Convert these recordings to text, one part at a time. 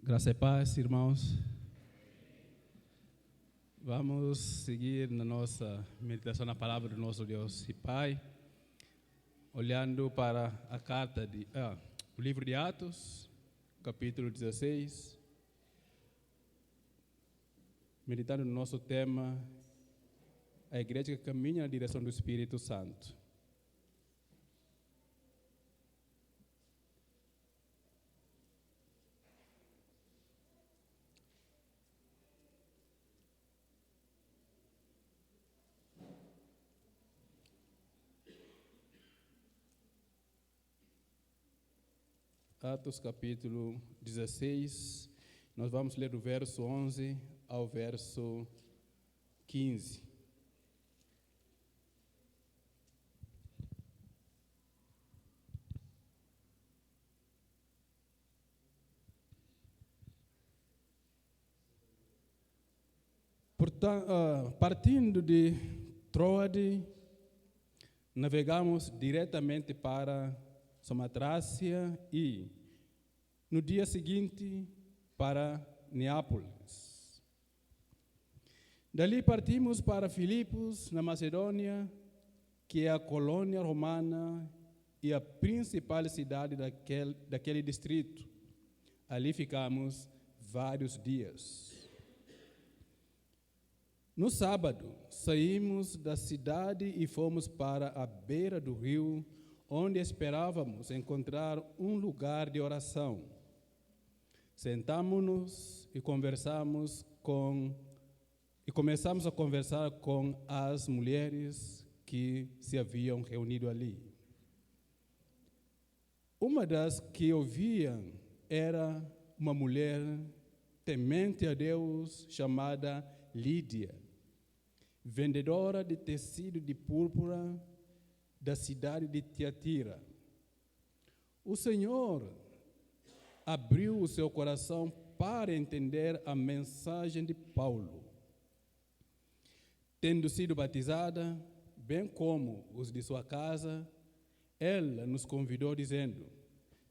Graça e paz, irmãos. Vamos seguir na nossa meditação na palavra do nosso Deus e Pai, olhando para a o livro de Atos, capítulo 16, meditando no nosso tema, a igreja que caminha na direção do Espírito Santo. Atos capítulo 16, nós vamos ler do verso 11 ao verso 15. Portanto, partindo de Troade, navegamos diretamente para Samotrácia e, no dia seguinte, para Neápolis. Dali partimos para Filipos, na Macedônia, que é a colônia romana e a principal cidade daquele distrito. Ali ficamos vários dias. No sábado, saímos da cidade e fomos para a beira do rio, onde esperávamos encontrar um lugar de oração. Sentamos-nos e começamos a conversar com as mulheres que se haviam reunido ali. Uma das que ouviam era uma mulher temente a Deus chamada Lídia, vendedora de tecido de púrpura da cidade de Tiatira. O Senhor abriu o seu coração para entender a mensagem de Paulo. Tendo sido batizada, bem como os de sua casa, ela nos convidou dizendo: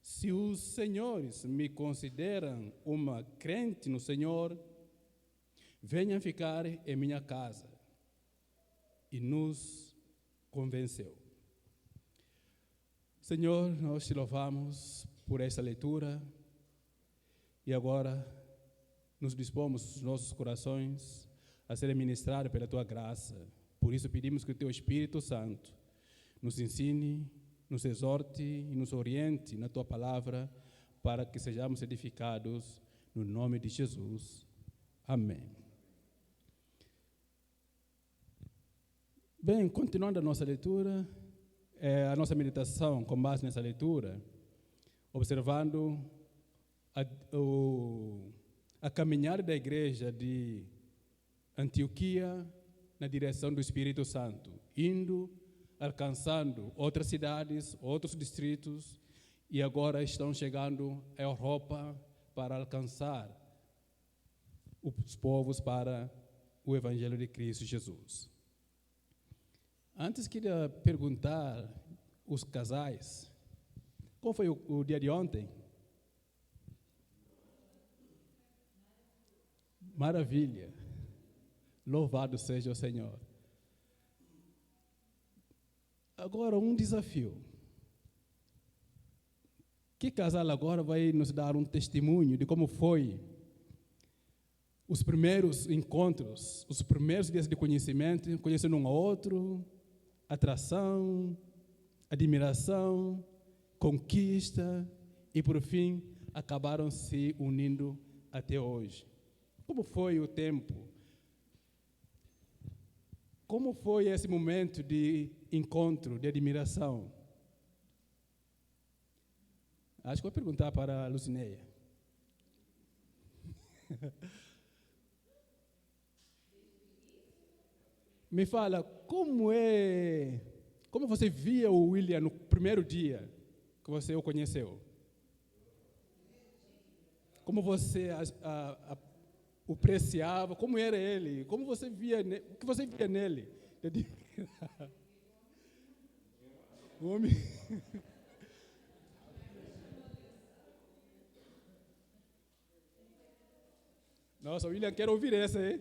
se os senhores me consideram uma crente no Senhor, venham ficar em minha casa. E nos convenceu. Senhor, nós te louvamos por esta leitura e agora nos dispomos os nossos corações a serem ministrados pela tua graça. Por isso pedimos que o teu Espírito Santo nos ensine, nos exorte e nos oriente na tua palavra para que sejamos edificados no nome de Jesus. Amém. Bem, continuando a nossa leitura, a nossa meditação com base nessa leitura, observando a caminhada da igreja de Antioquia na direção do Espírito Santo, indo, alcançando outras cidades, outros distritos, e agora estão chegando à Europa para alcançar os povos para o Evangelho de Cristo Jesus. Antes queria perguntar os casais, qual foi o dia de ontem? Maravilha, louvado seja o Senhor. Agora um desafio. Que casal agora vai nos dar um testemunho de como foi os primeiros encontros, os primeiros dias de conhecimento, conhecendo um ao outro, atração, admiração, conquista e, por fim, acabaram se unindo até hoje. Como foi o tempo? Como foi esse momento de encontro, de admiração? Acho que vou perguntar para a Lucineia. Me fala, como você via o William no primeiro dia que você o conheceu? Como você o apreciava? Como era ele? Como você via, o que você via nele? O homem. Nossa, William, quero ouvir essa, hein?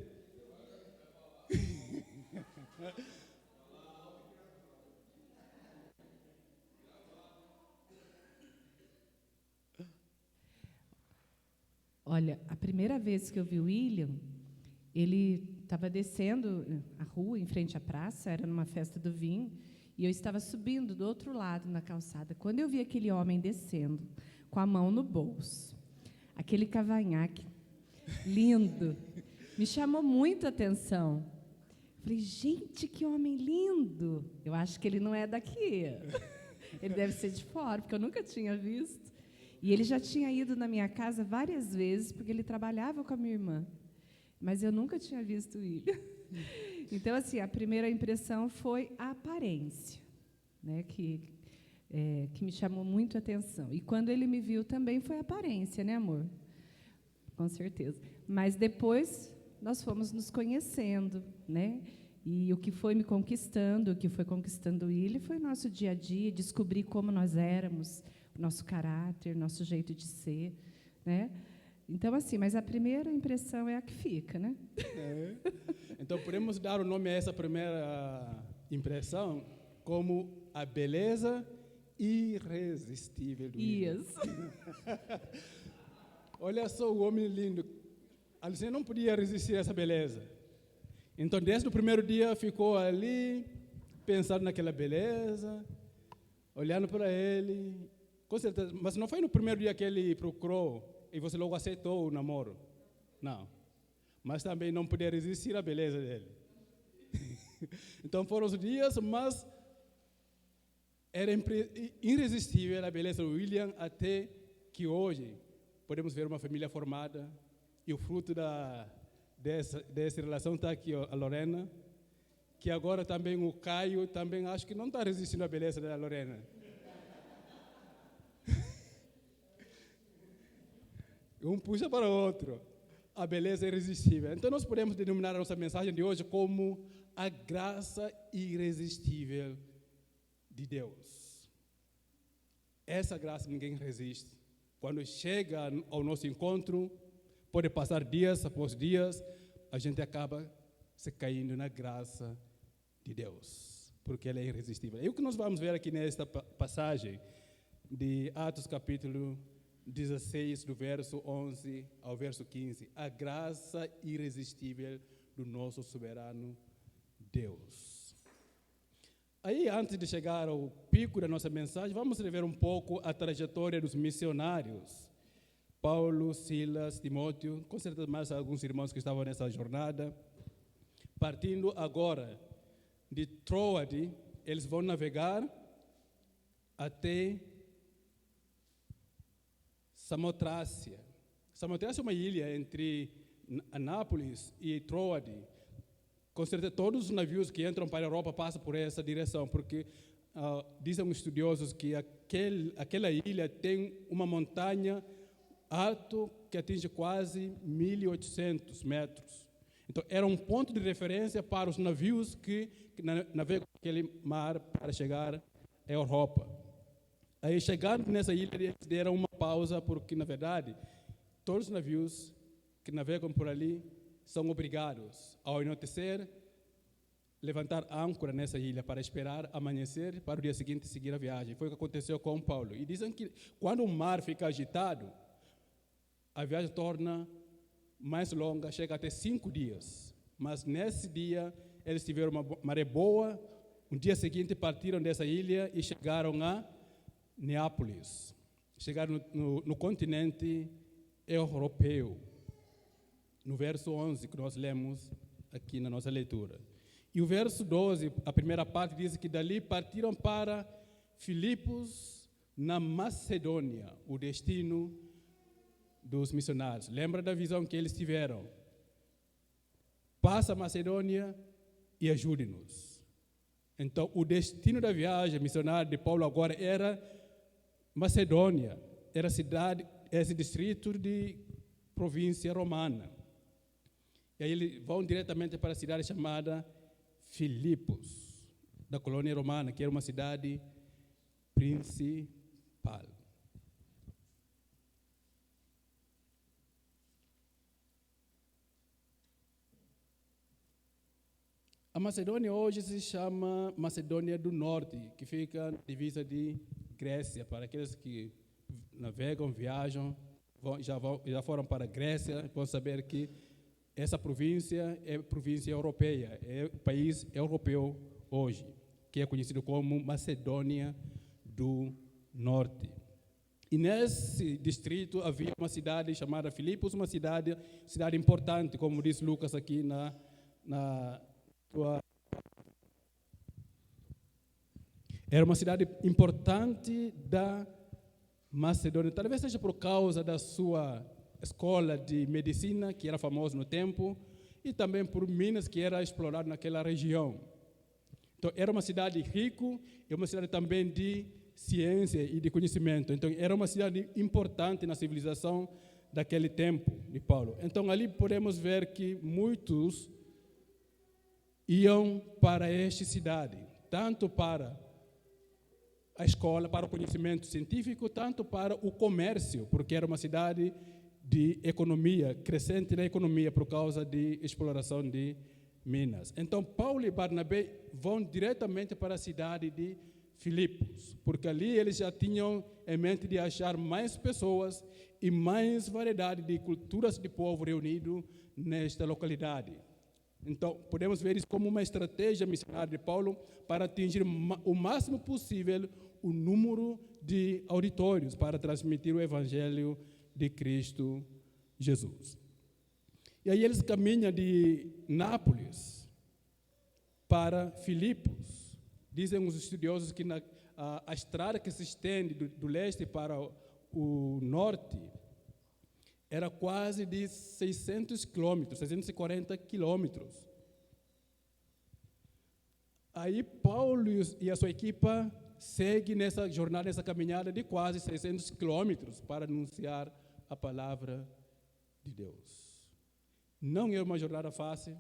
Olha, a primeira vez que eu vi o William, ele estava descendo a rua em frente à praça, era numa festa do vinho, e eu estava subindo do outro lado na calçada. Quando eu vi aquele homem descendo, com a mão no bolso, aquele cavanhaque lindo, me chamou muito a atenção. Falei, gente, que homem lindo! Eu acho que ele não é daqui. Ele deve ser de fora, porque eu nunca tinha visto. E ele já tinha ido na minha casa várias vezes, porque ele trabalhava com a minha irmã. Mas eu nunca tinha visto ele. Então, assim, a primeira impressão foi a aparência, né, que me chamou muito a atenção. E quando ele me viu também foi a aparência, né, amor? Com certeza. Mas depois nós fomos nos conhecendo, né? E o que foi me conquistando, o que foi conquistando ele, foi o nosso dia a dia, descobrir como nós éramos, o nosso caráter, nosso jeito de ser, né? Então, assim, mas a primeira impressão é a que fica, né? É. Então, podemos dar o nome a essa primeira impressão como a beleza irresistível do William. Isso. Olha só o homem lindo. A Luciana não podia resistir a essa beleza. Então, desde o primeiro dia, ficou ali, pensando naquela beleza, olhando para ele. Com certeza, mas não foi no primeiro dia que ele procurou e você logo aceitou o namoro. Não. Mas também não podia resistir à beleza dele. Então, foram os dias, mas era irresistível a beleza do William, até que hoje podemos ver uma família formada e o fruto dessa relação está aqui a Lorena, que agora também o Caio também acho que não está resistindo à beleza da Lorena. Um puxa para o outro. A beleza é irresistível. Então nós podemos denominar a nossa mensagem de hoje como a graça irresistível de Deus. Essa graça ninguém resiste. Quando chega ao nosso encontro, pode passar dias após dias, a gente acaba se caindo na graça de Deus, porque ela é irresistível. E o que nós vamos ver aqui nesta passagem de Atos capítulo 16, do verso 11 ao verso 15, a graça irresistível do nosso soberano Deus. Aí, antes de chegar ao pico da nossa mensagem, vamos rever um pouco a trajetória dos missionários. Paulo, Silas, Timóteo, com certeza mais alguns irmãos que estavam nessa jornada. Partindo agora de Troade, eles vão navegar até Samotrácia. Samotrácia é uma ilha entre Anápolis e Troade. Com certeza todos os navios que entram para a Europa passam por essa direção, porque dizem os estudiosos que aquela ilha tem uma montanha alta que atinge quase 1.800 metros. Então era um ponto de referência para os navios que navegam aquele mar para chegar à Europa. Aí, chegando nessa ilha, eles deram uma pausa, porque, na verdade, todos os navios que navegam por ali são obrigados, ao anoitecer, levantar âncora nessa ilha para esperar amanhecer, para o dia seguinte seguir a viagem. Foi o que aconteceu com Paulo. E dizem que, quando o mar fica agitado, a viagem torna mais longa, chega até 5 dias. Mas, nesse dia, eles tiveram uma maré boa. No dia seguinte, partiram dessa ilha e chegaram a Neápolis, chegaram no continente europeu, no verso 11 que nós lemos aqui na nossa leitura. E o verso 12, a primeira parte, diz que dali partiram para Filipos, na Macedônia, o destino dos missionários. Lembra da visão que eles tiveram? Passa a Macedônia e ajude-nos. Então, o destino da viagem missionária de Paulo agora era Macedônia, era cidade, esse distrito de província romana. E aí eles vão diretamente para a cidade chamada Filipos, da colônia romana, que era uma cidade principal. Macedônia hoje se chama Macedônia do Norte, que fica na divisa de Grécia. Para aqueles que navegam, viajam, já foram para a Grécia, vão saber que essa província é província europeia, é o país europeu hoje, que é conhecido como Macedônia do Norte. E nesse distrito havia uma cidade chamada Filipos, uma cidade importante, como diz Lucas aqui Era uma cidade importante da Macedônia, talvez seja por causa da sua escola de medicina, que era famosa no tempo, e também por minas que era explorado naquela região. Então, era uma cidade rica e uma cidade também de ciência e de conhecimento. Então, era uma cidade importante na civilização daquele tempo de Paulo. Então, ali podemos ver que muitos iam para esta cidade, tanto para a escola, para o conhecimento científico, tanto para o comércio, porque era uma cidade de economia, crescente na economia por causa de exploração de minas. Então, Paulo e Barnabé vão diretamente para a cidade de Filipos, porque ali eles já tinham em mente de achar mais pessoas e mais variedade de culturas de povo reunido nesta localidade. Então, podemos ver isso como uma estratégia missionária de Paulo para atingir o máximo possível o número de auditórios para transmitir o evangelho de Cristo Jesus. E aí eles caminham de Nápoles para Filipos. Dizem os estudiosos que a estrada que se estende do leste para o norte era quase de 600 quilômetros, 640 quilômetros. Aí Paulo e a sua equipa seguem nessa jornada, nessa caminhada de quase 600 quilômetros para anunciar a palavra de Deus. Não é uma jornada fácil,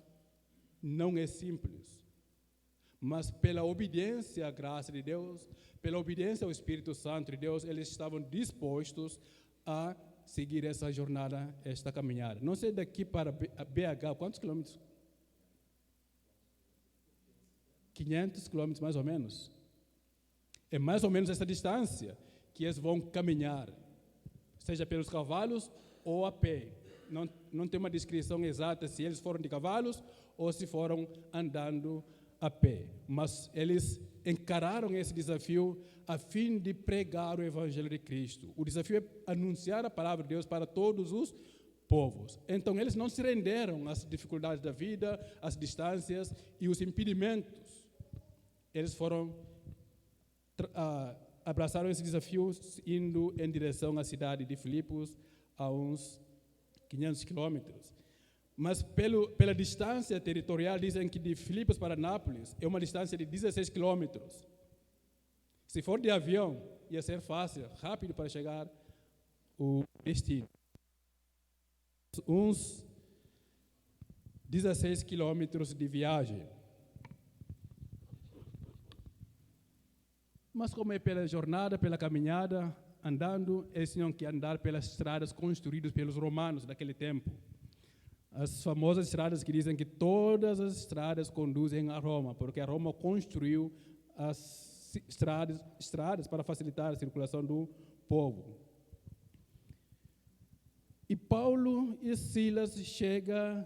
não é simples, mas pela obediência à graça de Deus, pela obediência ao Espírito Santo de Deus, eles estavam dispostos a seguir essa jornada, esta caminhada. Não sei daqui para BH, quantos quilômetros? 500 quilômetros mais ou menos. É mais ou menos essa distância que eles vão caminhar, seja pelos cavalos ou a pé. Não tem uma descrição exata se eles foram de cavalos ou se foram andando a pé. Mas eles encararam esse desafio a fim de pregar o Evangelho de Cristo. O desafio é anunciar a palavra de Deus para todos os povos. Então, eles não se renderam às dificuldades da vida, às distâncias e os impedimentos. Eles abraçaram esse desafio indo em direção à cidade de Filipos, a uns 500 quilômetros. Mas pela distância territorial, dizem que de Filipos para Nápoles é uma distância de 16 quilômetros. Se for de avião, ia ser fácil, rápido para chegar ao destino. Uns 16 quilômetros de viagem. Mas como é pela jornada, pela caminhada, andando, eles tinham que andar pelas estradas construídas pelos romanos daquele tempo. As famosas estradas que dizem que todas as estradas conduzem a Roma, porque a Roma construiu as estradas para facilitar a circulação do povo. E Paulo e Silas chegam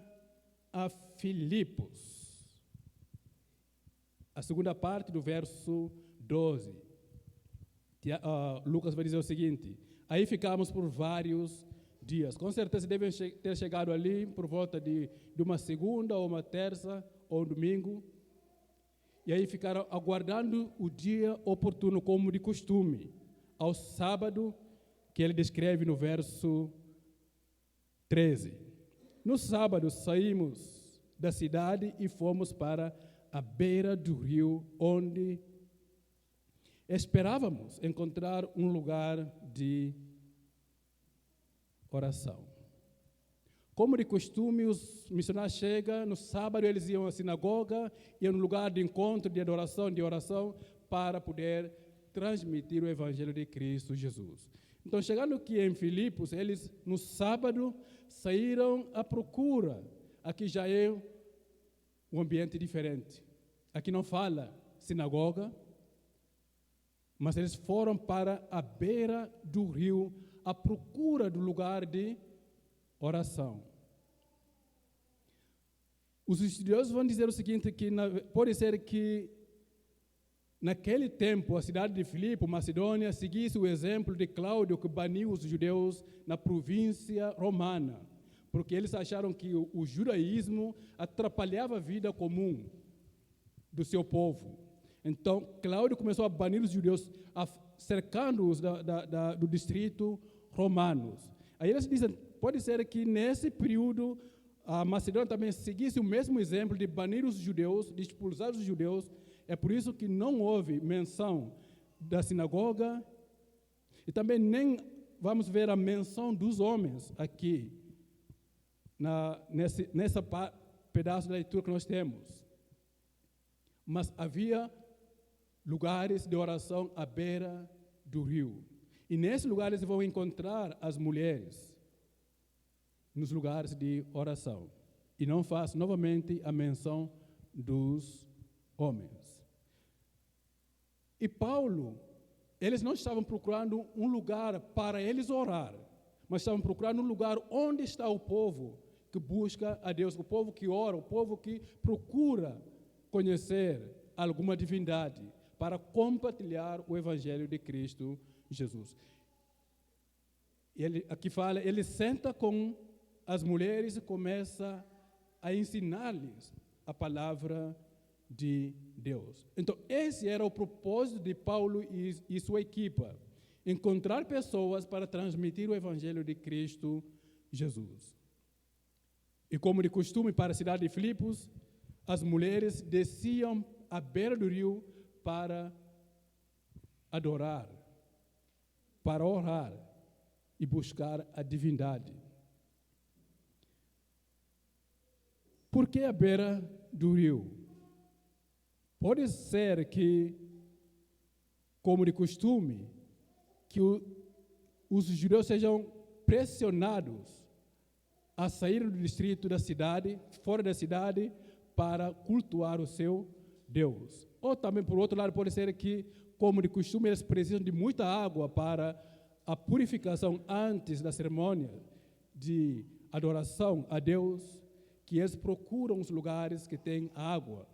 a Filipos. A segunda parte do verso 12. Lucas vai dizer o seguinte: aí ficamos por vários dias. Com certeza devem ter chegado ali por volta de uma segunda, ou uma terça, ou um domingo. E aí ficaram aguardando o dia oportuno, como de costume, ao sábado, que ele descreve no verso 13. No sábado saímos da cidade e fomos para a beira do rio, onde esperávamos encontrar um lugar de oração. Como de costume, os missionários chegam, no sábado eles iam à sinagoga, iam no lugar de encontro, de adoração, de oração, para poder transmitir o Evangelho de Cristo Jesus. Então, chegando aqui em Filipos, eles no sábado saíram à procura. Aqui já é um ambiente diferente. aqui não fala sinagoga, mas eles foram para a beira do rio à procura do lugar de oração. Os estudiosos vão dizer o seguinte, que pode ser que naquele tempo a cidade de Filipe, Macedônia, seguisse o exemplo de Cláudio, que baniu os judeus na província romana, porque eles acharam que o judaísmo atrapalhava a vida comum do seu povo. Então, Cláudio começou a banir os judeus, cercando-os do distrito romanos. Aí eles dizem, pode ser que nesse período a Macedônia também seguisse o mesmo exemplo de banir os judeus, de expulsar os judeus. É por isso que não houve menção da sinagoga e também nem vamos ver a menção dos homens aqui, nessa pedaço da leitura que nós temos. Mas havia lugares de oração à beira do rio. E nesses lugares vão encontrar as mulheres nos lugares de oração. E não faz novamente a menção dos homens. E Paulo, eles não estavam procurando um lugar para eles orar, mas estavam procurando um lugar onde está o povo que busca a Deus, o povo que ora, o povo que procura conhecer alguma divindade para compartilhar o Evangelho de Cristo Jesus. Ele, aqui fala, ele senta com as mulheres e começa a ensinar-lhes a palavra de Deus. Então, esse era o propósito de Paulo e sua equipa, encontrar pessoas para transmitir o Evangelho de Cristo Jesus. E como de costume para a cidade de Filipos, as mulheres desciam à beira do rio para adorar, para orar e buscar a divindade. Por que a beira do rio? Pode ser que, como de costume, que os judeus sejam pressionados a sair do distrito da cidade, fora da cidade, para cultuar o seu Deus. Ou também, por outro lado, pode ser que, como de costume, eles precisam de muita água para a purificação antes da cerimônia de adoração a Deus, que eles procuram os lugares que têm água.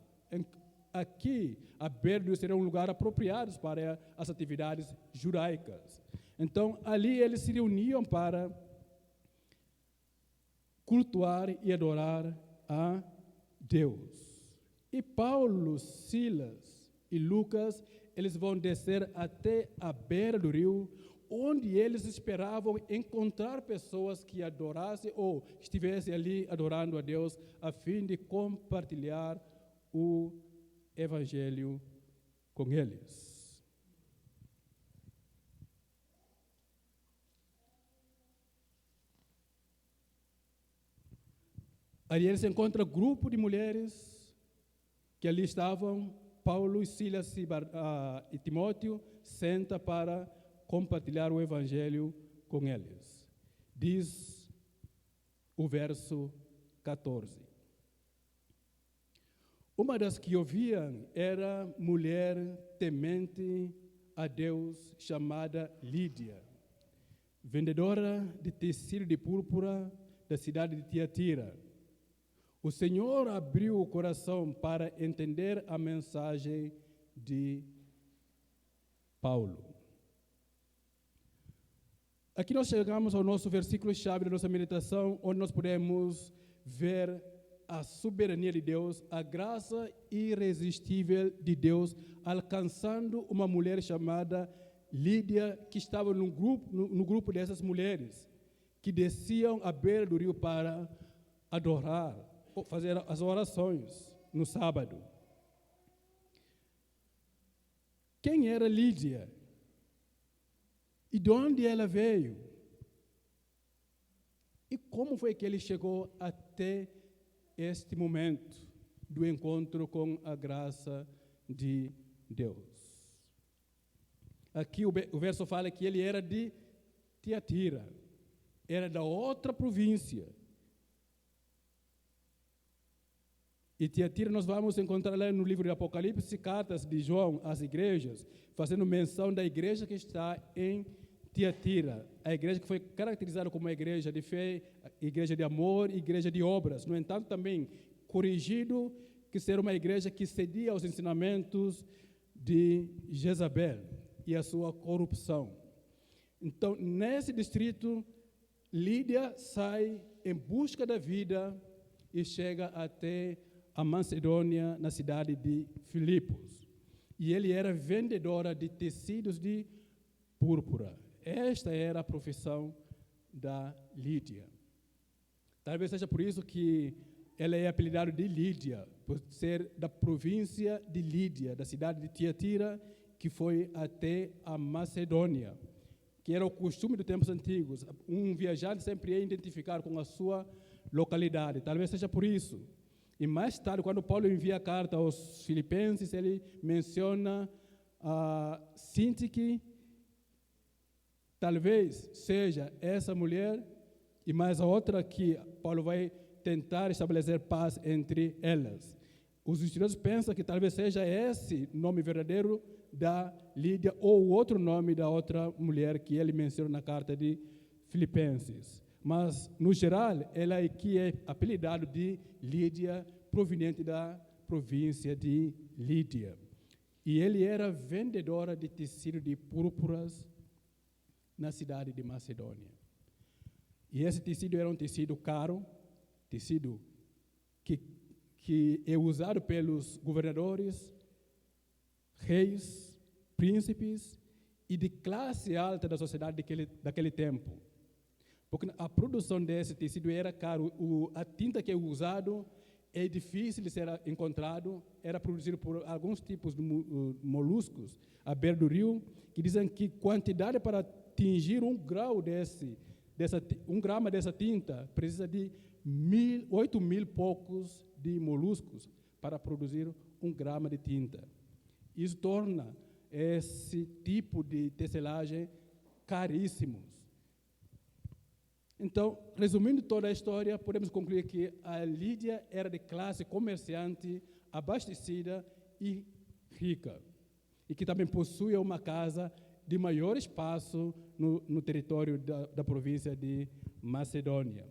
Aqui, a beira do rio seria um lugar apropriado para as atividades judaicas. Então, ali eles se reuniam para cultuar e adorar a Deus. E Paulo, Silas e Lucas, eles vão descer até a beira do rio, onde eles esperavam encontrar pessoas que adorassem ou estivessem ali adorando a Deus, a fim de compartilhar o Evangelho com eles. Ali eles encontram um grupo de mulheres que ali estavam. Paulo, Silas e Timóteo senta para compartilhar o Evangelho com eles. Diz o verso 14. Uma das que ouviam era mulher temente a Deus, chamada Lídia, vendedora de tecido de púrpura da cidade de Tiatira. O Senhor abriu o coração para entender a mensagem de Paulo. Aqui nós chegamos ao nosso versículo-chave da nossa meditação, onde nós podemos ver a soberania de Deus, a graça irresistível de Deus, alcançando uma mulher chamada Lídia, que estava no grupo dessas mulheres, que desciam à beira do rio para adorar, fazer as orações no sábado. Quem era Lídia? E de onde ela veio? E como foi que ele chegou até este momento do encontro com a graça de Deus? Aqui o verso fala que ele era de Tiatira, era da outra província. E Tiatira nós vamos encontrar lá no livro de Apocalipse, cartas de João às igrejas, fazendo menção da igreja que está em Tiatira, a igreja que foi caracterizada como uma igreja de fé, igreja de amor, igreja de obras. No entanto, também corrigido que ser uma igreja que cedia aos ensinamentos de Jezabel e a sua corrupção. Então, nesse distrito, Lídia sai em busca da vida e chega até a Macedônia, na cidade de Filipos. E ele era vendedora de tecidos de púrpura. Esta era a profissão da Lídia. Talvez seja por isso que ela é apelidada de Lídia, por ser da província de Lídia, da cidade de Tiatira, que foi até a Macedônia, que era o costume dos tempos antigos. Um viajante sempre é identificado com a sua localidade. Talvez seja por isso. E mais tarde, quando Paulo envia a carta aos filipenses, ele menciona a Sintique. Talvez seja essa mulher e mais a outra que Paulo vai tentar estabelecer paz entre elas. Os estudiosos pensam que talvez seja esse nome verdadeiro da Lídia ou outro nome da outra mulher que ele menciona na carta de Filipenses. Mas, no geral, ela aqui é apelidada de Lídia, proveniente da província de Lídia. E ele era vendedora de tecido de púrpuras na cidade de Macedônia. E esse tecido era um tecido caro, tecido que é usado pelos governadores, reis, príncipes e de classe alta da sociedade daquele tempo. Porque a produção desse tecido era caro, a tinta que é usado é difícil de ser encontrado, era produzido por alguns tipos de moluscos à beira do rio, que dizem que quantidade para atingir um grama dessa tinta precisa de 8.000 poucos de moluscos para produzir 1 grama de tinta. Isso torna esse tipo de tecelagem caríssimos. Então, resumindo toda a história, podemos concluir que a Lídia era de classe comerciante, abastecida e rica, e que também possuía uma casa de maior espaço no território da província de Macedônia.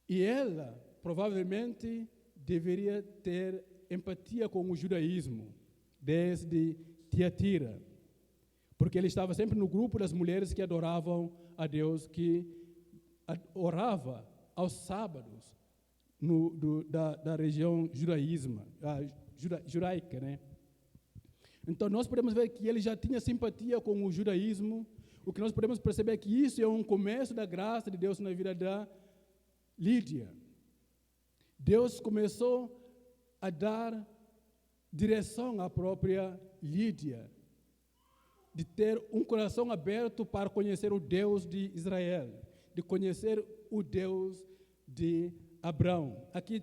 E ela, provavelmente, deveria ter empatia com o judaísmo, desde Tiatira, porque ele estava sempre no grupo das mulheres que adoravam a Deus, que orava aos sábados da região judaica, né? Então, nós podemos ver que ele já tinha simpatia com o judaísmo. O que nós podemos perceber é que isso é um começo da graça de Deus na vida da Lídia. Deus começou a dar direção à própria Lídia, de ter um coração aberto para conhecer o Deus de Israel, de conhecer o Deus de Abraão. Aqui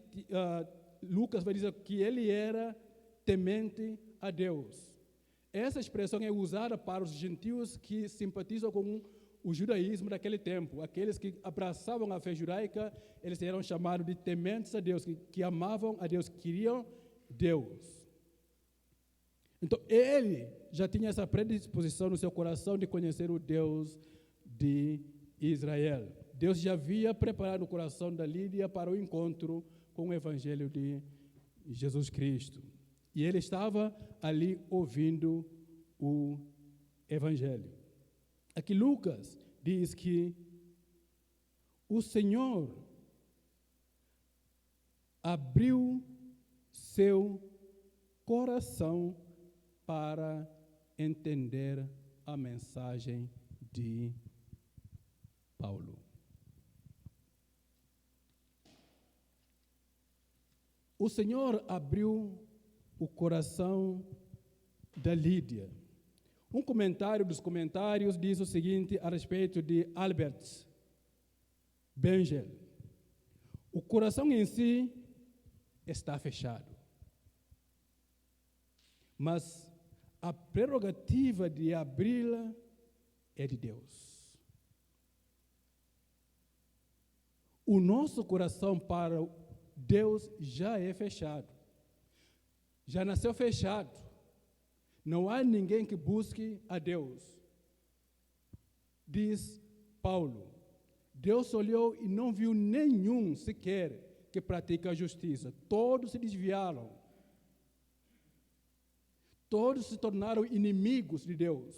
Lucas vai dizer que ele era temente a Deus. Essa expressão é usada para os gentios que simpatizam com o judaísmo daquele tempo. Aqueles que abraçavam a fé judaica, eles eram chamados de tementes a Deus, que amavam a Deus, que queriam Deus. Então, ele já tinha essa predisposição no seu coração de conhecer o Deus de Israel. Deus já havia preparado o coração da Lídia para o encontro com o Evangelho de Jesus Cristo. E ele estava ali ouvindo o Evangelho. Aqui Lucas diz que o Senhor abriu seu coração para entender a mensagem de Paulo. O Senhor abriu o coração da Lídia. Um comentário dos comentários diz o seguinte a respeito de Albert Bengel: o coração em si está fechado, mas a prerrogativa de abri-la é de Deus. O nosso coração para Deus já é fechado. Já nasceu fechado. Não há ninguém que busque a Deus. Diz Paulo. Deus olhou e não viu nenhum sequer que pratica a justiça. Todos se desviaram. Todos se tornaram inimigos de Deus.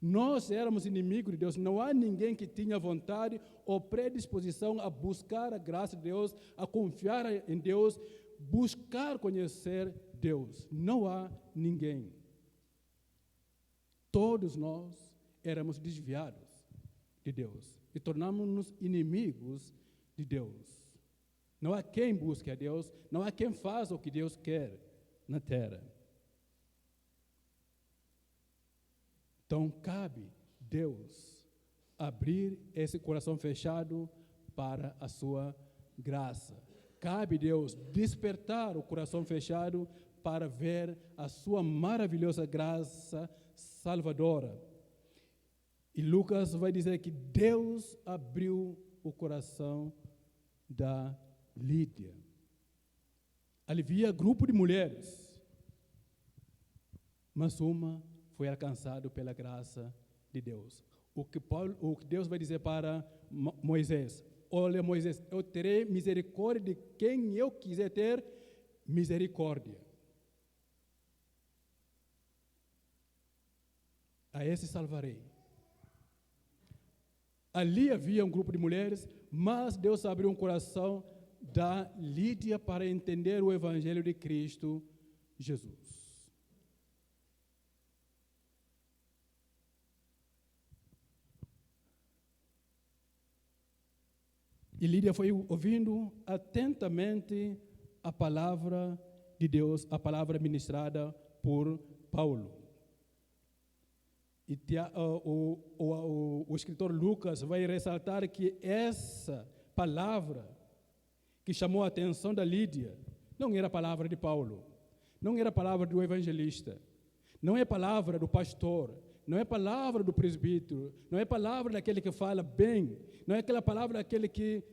Nós éramos inimigos de Deus. Não há ninguém que tinha vontade ou predisposição a buscar a graça de Deus, a confiar em Deus, buscar conhecer Deus. Não há ninguém. Todos nós éramos desviados de Deus e tornamos-nos inimigos de Deus. Não há quem busque a Deus, não há quem faça o que Deus quer na terra. Então, cabe Deus abrir esse coração fechado para a sua graça. Cabe Deus despertar o coração fechado para ver a sua maravilhosa graça salvadora. E Lucas vai dizer que Deus abriu o coração da Lídia. Ali havia grupo de mulheres, mas uma foi alcançado pela graça de Deus. O que Deus vai dizer para Moisés: olha, Moisés, eu terei misericórdia de quem eu quiser ter misericórdia. A esse salvarei. Ali havia um grupo de mulheres, mas Deus abriu um coração da Lídia para entender o evangelho de Cristo Jesus. E Lídia foi ouvindo atentamente a palavra de Deus, a palavra ministrada por Paulo. E o escritor Lucas vai ressaltar que essa palavra que chamou a atenção da Lídia não era a palavra de Paulo, não era a palavra do evangelista, não é a palavra do pastor, não é a palavra do presbítero, não é a palavra daquele que fala bem, não é aquela palavra daquele que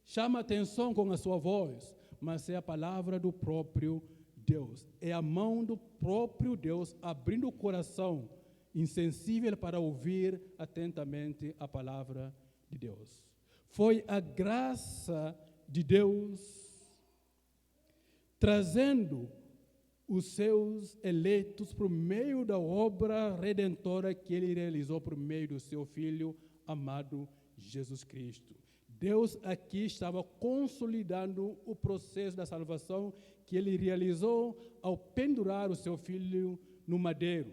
chama a atenção com a sua voz, mas é a palavra do próprio Deus. É a mão do próprio Deus abrindo o coração insensível para ouvir atentamente a palavra de Deus. Foi a graça de Deus trazendo os seus eleitos por meio da obra redentora que Ele realizou por meio do seu Filho amado Jesus Cristo. Deus aqui estava consolidando o processo da salvação que Ele realizou ao pendurar o seu Filho no madeiro,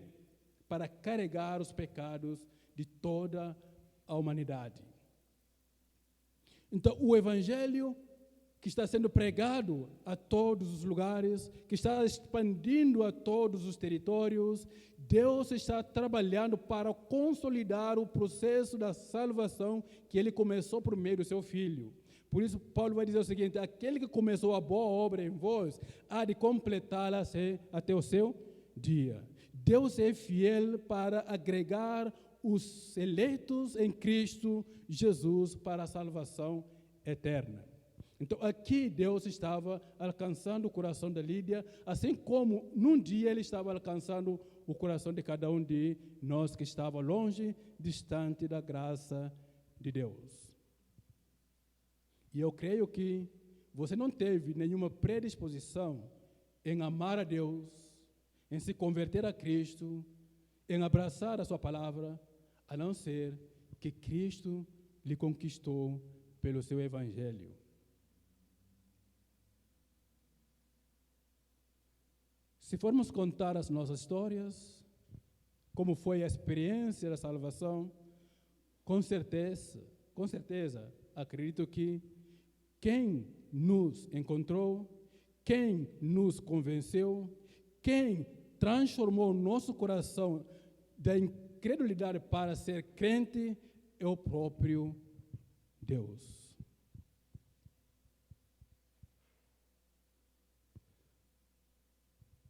para carregar os pecados de toda a humanidade. Então, o Evangelho que está sendo pregado a todos os lugares, que está expandindo a todos os territórios, Deus está trabalhando para consolidar o processo da salvação que Ele começou por meio do seu Filho. Por isso, Paulo vai dizer o seguinte: aquele que começou a boa obra em vós, há de completá-la até o seu dia. Deus é fiel para agregar os eleitos em Cristo Jesus para a salvação eterna. Então, aqui Deus estava alcançando o coração da Lídia, assim como num dia Ele estava alcançando o coração de cada um de nós que estava longe, distante da graça de Deus. E eu creio que você não teve nenhuma predisposição em amar a Deus, em se converter a Cristo, em abraçar a sua palavra, a não ser que Cristo lhe conquistou pelo seu evangelho. Se formos contar as nossas histórias, como foi a experiência da salvação, com certeza, acredito que quem nos encontrou, quem nos convenceu, quem transformou o nosso coração da incredulidade para ser crente é o próprio Deus.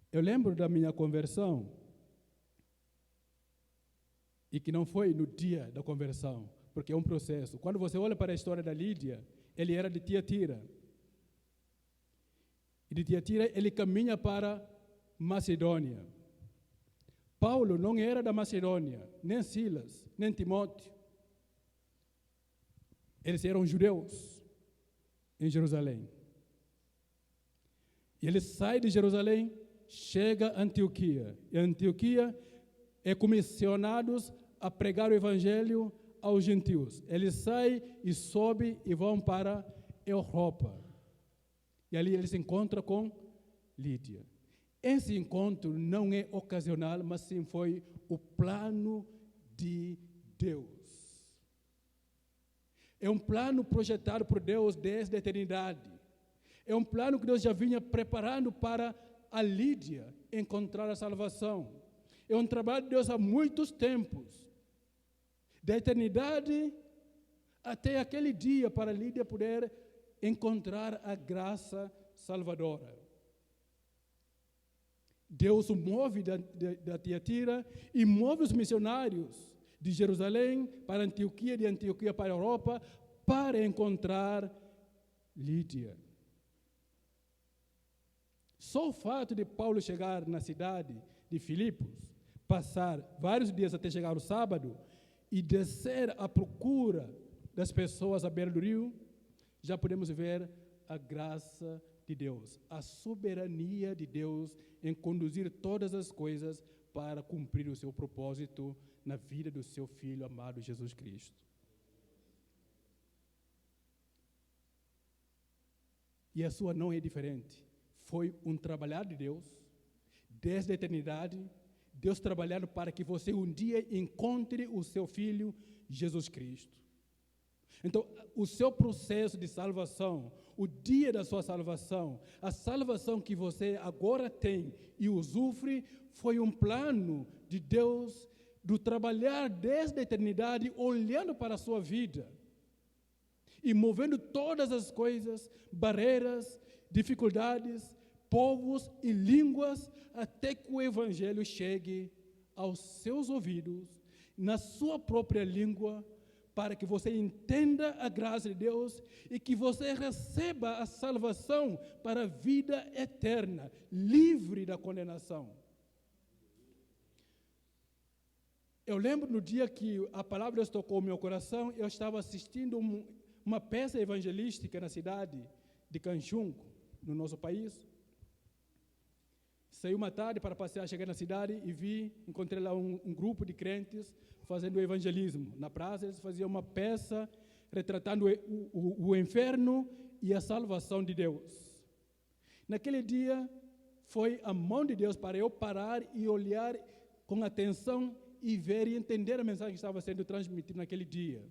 Eu lembro da minha conversão, e que não foi no dia da conversão, porque é um processo. Quando você olha para a história da Lídia, ele era de Tiatira. E de Tiatira ele caminha para Macedônia. Paulo não era da Macedônia, nem Silas, nem Timóteo. Eles eram judeus em Jerusalém. E ele sai de Jerusalém, chega a Antioquia. E Antioquia é comissionados a pregar o evangelho aos gentios. Eles saem e sobem e vão para a Europa. E ali eles se encontram com Lídia. Esse encontro não é ocasional, mas sim foi o plano de Deus. É um plano projetado por Deus desde a eternidade. É um plano que Deus já vinha preparando para a Lídia encontrar a salvação. É um trabalho de Deus há muitos tempos. Da eternidade até aquele dia para a Lídia poder encontrar a graça salvadora. Deus o move da Tiatira e move os missionários de Jerusalém para Antioquia, de Antioquia para a Europa, para encontrar Lídia. Só o fato de Paulo chegar na cidade de Filipos, passar vários dias até chegar o sábado e descer à procura das pessoas à beira do rio, já podemos ver a graça de Deus, a soberania de Deus em conduzir todas as coisas para cumprir o seu propósito na vida do seu Filho amado Jesus Cristo. E a sua não é diferente. Foi um trabalhar de Deus, desde a eternidade, Deus trabalhando para que você um dia encontre o seu Filho Jesus Cristo. Então, o seu processo de salvação, o dia da sua salvação, a salvação que você agora tem e usufrui, foi um plano de Deus do trabalhar desde a eternidade, olhando para a sua vida e movendo todas as coisas, barreiras, dificuldades, povos e línguas, até que o Evangelho chegue aos seus ouvidos, na sua própria língua, para que você entenda a graça de Deus e que você receba a salvação para a vida eterna, livre da condenação. Eu lembro no dia que a palavra de Deus tocou o meu coração, eu estava assistindo uma peça evangelística na cidade de Canchungo, no nosso país. Saí uma tarde para passear, cheguei na cidade e encontrei lá um grupo de crentes fazendo evangelismo. Na praça eles faziam uma peça retratando o inferno e a salvação de Deus. Naquele dia foi a mão de Deus para eu parar e olhar com atenção e ver e entender a mensagem que estava sendo transmitida naquele dia.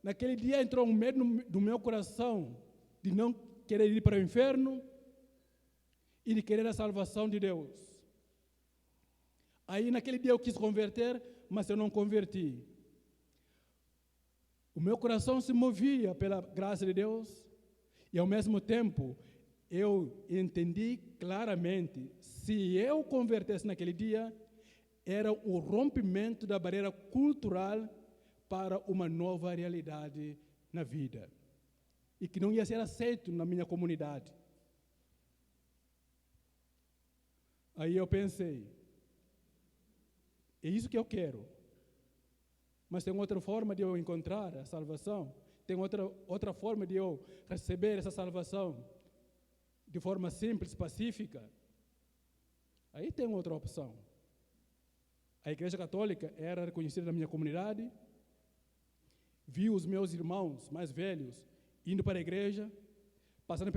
Naquele dia entrou um medo no meu coração de não querer ir para o inferno e de querer a salvação de Deus. Aí naquele dia eu quis converter, mas eu não converti. O meu coração se movia pela graça de Deus e ao mesmo tempo eu entendi claramente, se eu convertesse naquele dia, era o rompimento da barreira cultural para uma nova realidade na vida e que não ia ser aceito na minha comunidade. Aí eu pensei, é isso que eu quero. Mas tem outra forma de eu encontrar a salvação? Tem outra forma de eu receber essa salvação de forma simples, pacífica? Aí tem outra opção. A Igreja Católica era reconhecida na minha comunidade, vi os meus irmãos mais velhos indo para a igreja, passando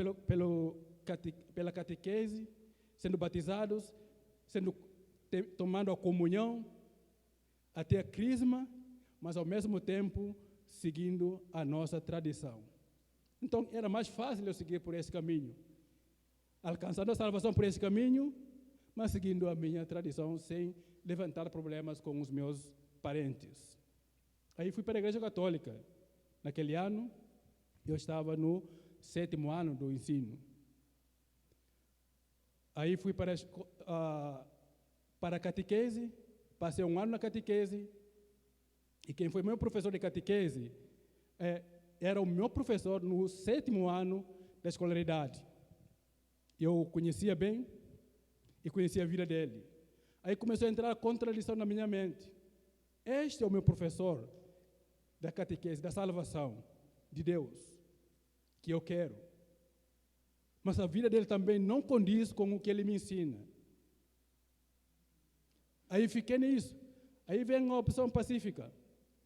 pela catequese, sendo batizados, tomando a comunhão, até a crisma, mas ao mesmo tempo seguindo a nossa tradição. Então era mais fácil eu seguir por esse caminho, alcançando a salvação por esse caminho, mas seguindo a minha tradição sem levantar problemas com os meus parentes. Aí fui para a Igreja Católica. Naquele ano, eu estava no 7º ano do ensino. Aí fui para a catequese, passei um ano na catequese, e quem foi meu professor de catequese era o meu professor no 7º ano da escolaridade. eu conhecia bem e conhecia a vida dele. Aí começou a entrar a contradição na minha mente. Este é o meu professor da catequese, da salvação de Deus, que eu quero. Mas a vida dele também não condiz com o que ele me ensina. Aí fiquei nisso. Aí vem a opção pacífica.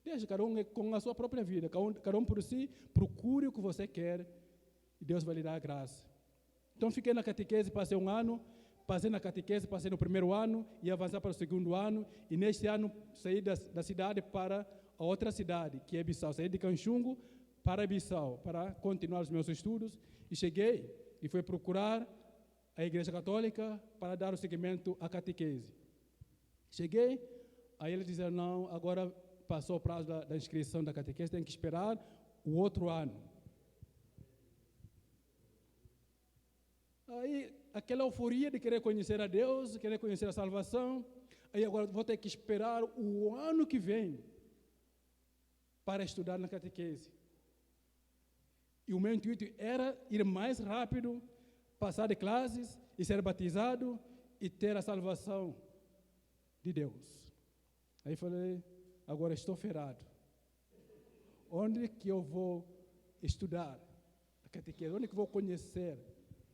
Deixa cada um com a sua própria vida, cada um por si, procure o que você quer e Deus vai lhe dar a graça. Então fiquei na catequese, passei um ano, passei na catequese, passei no primeiro ano e avançar para o segundo ano, e neste ano saí da cidade para a outra cidade, que é Bissau. Saí de Canchungo para Bissau, para continuar os meus estudos, e cheguei e fui procurar a Igreja Católica para dar o seguimento à catequese. Cheguei, aí eles disseram, não, agora passou o prazo da inscrição da catequese, tem que esperar o outro ano. Aí, aquela euforia de querer conhecer a Deus, querer conhecer a salvação, aí agora vou ter que esperar o ano que vem para estudar na catequese. E o meu intuito era ir mais rápido, passar de classes e ser batizado e ter a salvação de Deus. Aí falei, agora estou ferrado. Onde que eu vou estudar a catequese? Onde que eu vou conhecer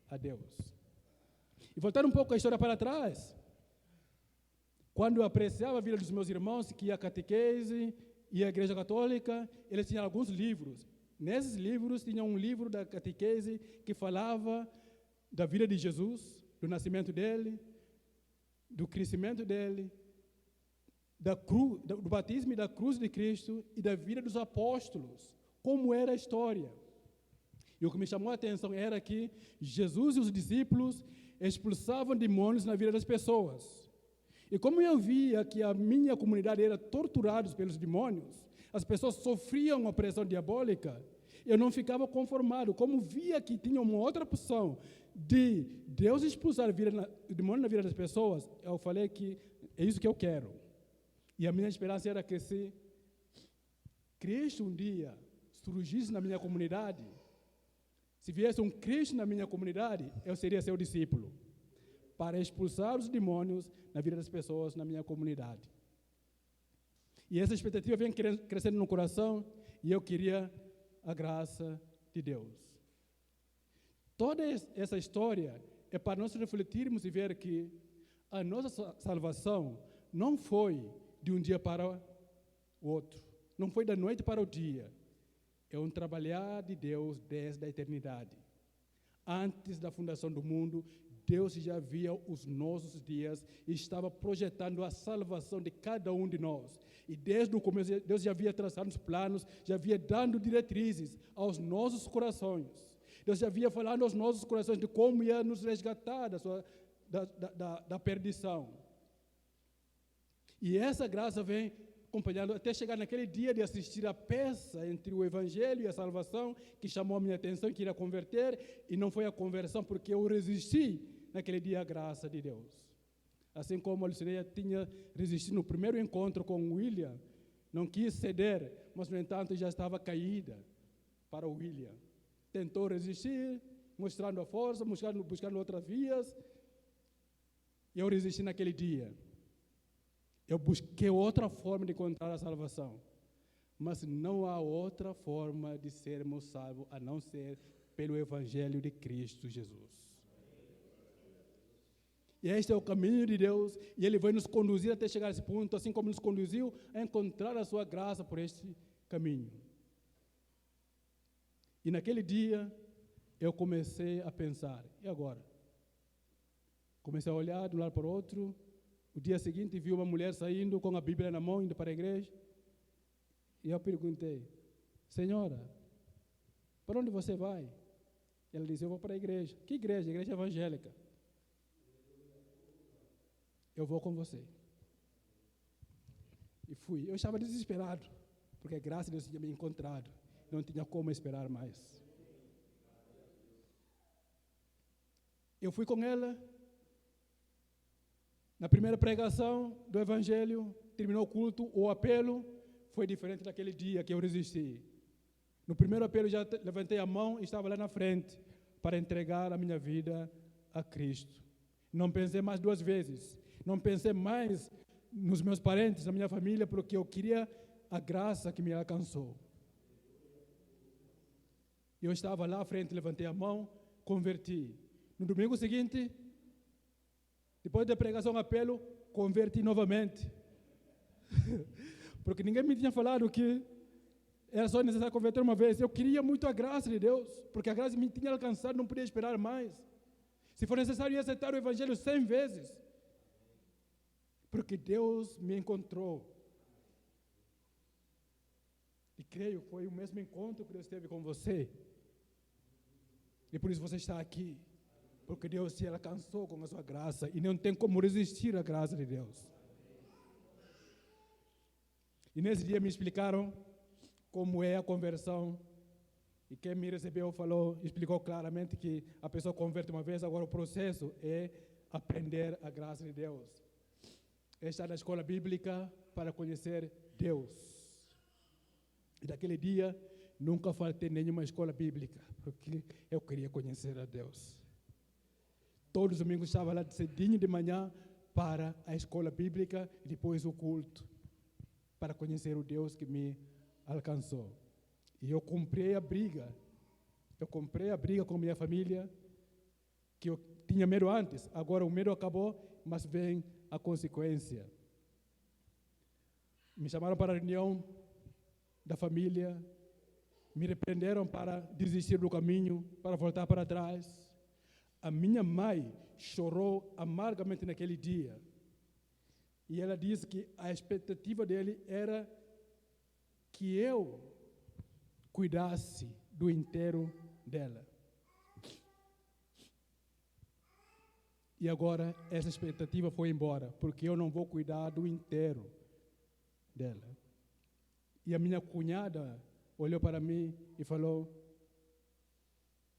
a Deus? E voltando um pouco a história para trás, quando eu apreciava a vida dos meus irmãos, que ia à catequese e à Igreja Católica, eles tinham alguns livros. Nesses livros tinha um livro da catequese que falava da vida de Jesus, do nascimento dele, do crescimento dele, do batismo e da cruz de Cristo e da vida dos apóstolos, como era a história. E o que me chamou a atenção era que Jesus e os discípulos expulsavam demônios na vida das pessoas. E como eu via que a minha comunidade era torturada pelos demônios, as pessoas sofriam opressão diabólica, eu não ficava conformado. Como via que tinha uma outra opção de Deus expulsar o demônio na vida das pessoas, eu falei que é isso que eu quero. E a minha esperança era que se Cristo um dia surgisse na minha comunidade, se viesse um Cristo na minha comunidade, eu seria seu discípulo, para expulsar os demônios na vida das pessoas na minha comunidade. E essa expectativa vem crescendo no coração, e eu queria a graça de Deus. Toda essa história é para nós refletirmos e ver que a nossa salvação não foi de um dia para o outro, não foi da noite para o dia. É um trabalhar de Deus desde a eternidade. Antes da fundação do mundo, Deus já via os nossos dias e estava projetando a salvação de cada um de nós. E desde o começo, Deus já havia traçado os planos, já havia dando diretrizes aos nossos corações. Deus já havia falado aos nossos corações de como ia nos resgatar da perdição. E essa graça vem acompanhando até chegar naquele dia de assistir a peça entre o Evangelho e a salvação, que chamou a minha atenção, que iria converter, e não foi a conversão, porque eu resisti naquele dia à graça de Deus. Assim como a Lucineia tinha resistido no primeiro encontro com o William, não quis ceder, mas no entanto já estava caída para o William. Tentou resistir, mostrando a força, buscando outras vias, e eu resisti naquele dia. Eu busquei outra forma de encontrar a salvação, mas não há outra forma de sermos salvos a não ser pelo Evangelho de Cristo Jesus. E este é o caminho de Deus, e Ele vai nos conduzir até chegar a esse ponto, assim como nos conduziu a encontrar a sua graça por este caminho. E naquele dia, eu comecei a pensar, e agora? Comecei a olhar de um lado para o outro. O dia seguinte, vi uma mulher saindo com a Bíblia na mão, indo para a igreja. E eu perguntei, senhora, para onde você vai? Ela disse, eu vou para a igreja. Que igreja? Igreja evangélica. Eu vou com você. E fui. Eu estava desesperado, porque a graça de Deus tinha me encontrado. Não tinha como esperar mais. Eu fui com ela. Na primeira pregação do Evangelho, terminou o culto, o apelo foi diferente daquele dia que eu resisti. No primeiro apelo, já levantei a mão e estava lá na frente para entregar a minha vida a Cristo. Não pensei mais duas vezes. Não pensei mais nos meus parentes, na minha família, porque eu queria a graça que me alcançou. Eu estava lá à frente, levantei a mão, converti. No domingo seguinte, depois da pregação apelo, converti novamente. Porque ninguém me tinha falado que era só necessário converter uma vez. Eu queria muito a graça de Deus, porque a graça me tinha alcançado, não podia esperar mais. Se for necessário, ia aceitar o Evangelho 100 vezes. Porque Deus me encontrou. E creio que foi o mesmo encontro que Deus teve com você. E por isso você está aqui. Porque Deus te alcançou com a sua graça. E não tem como resistir à graça de Deus. E nesse dia me explicaram como é a conversão. E quem me recebeu explicou claramente que a pessoa converte uma vez, agora o processo é aprender a graça de Deus. É estar na escola bíblica para conhecer Deus. E daquele dia, nunca faltei em nenhuma escola bíblica, porque eu queria conhecer a Deus. Todos os domingos estava lá cedinho de manhã para a escola bíblica e depois o culto, para conhecer o Deus que me alcançou. E eu comprei a briga com minha família, que eu tinha medo antes, agora o medo acabou, mas vem a consequência. Me chamaram para a reunião da família, me repreenderam para desistir do caminho, para voltar para trás. A minha mãe chorou amargamente naquele dia. E ela disse que a expectativa dele era que eu cuidasse do inteiro dela. E agora essa expectativa foi embora, porque eu não vou cuidar do inteiro dela. E a minha cunhada olhou para mim e falou: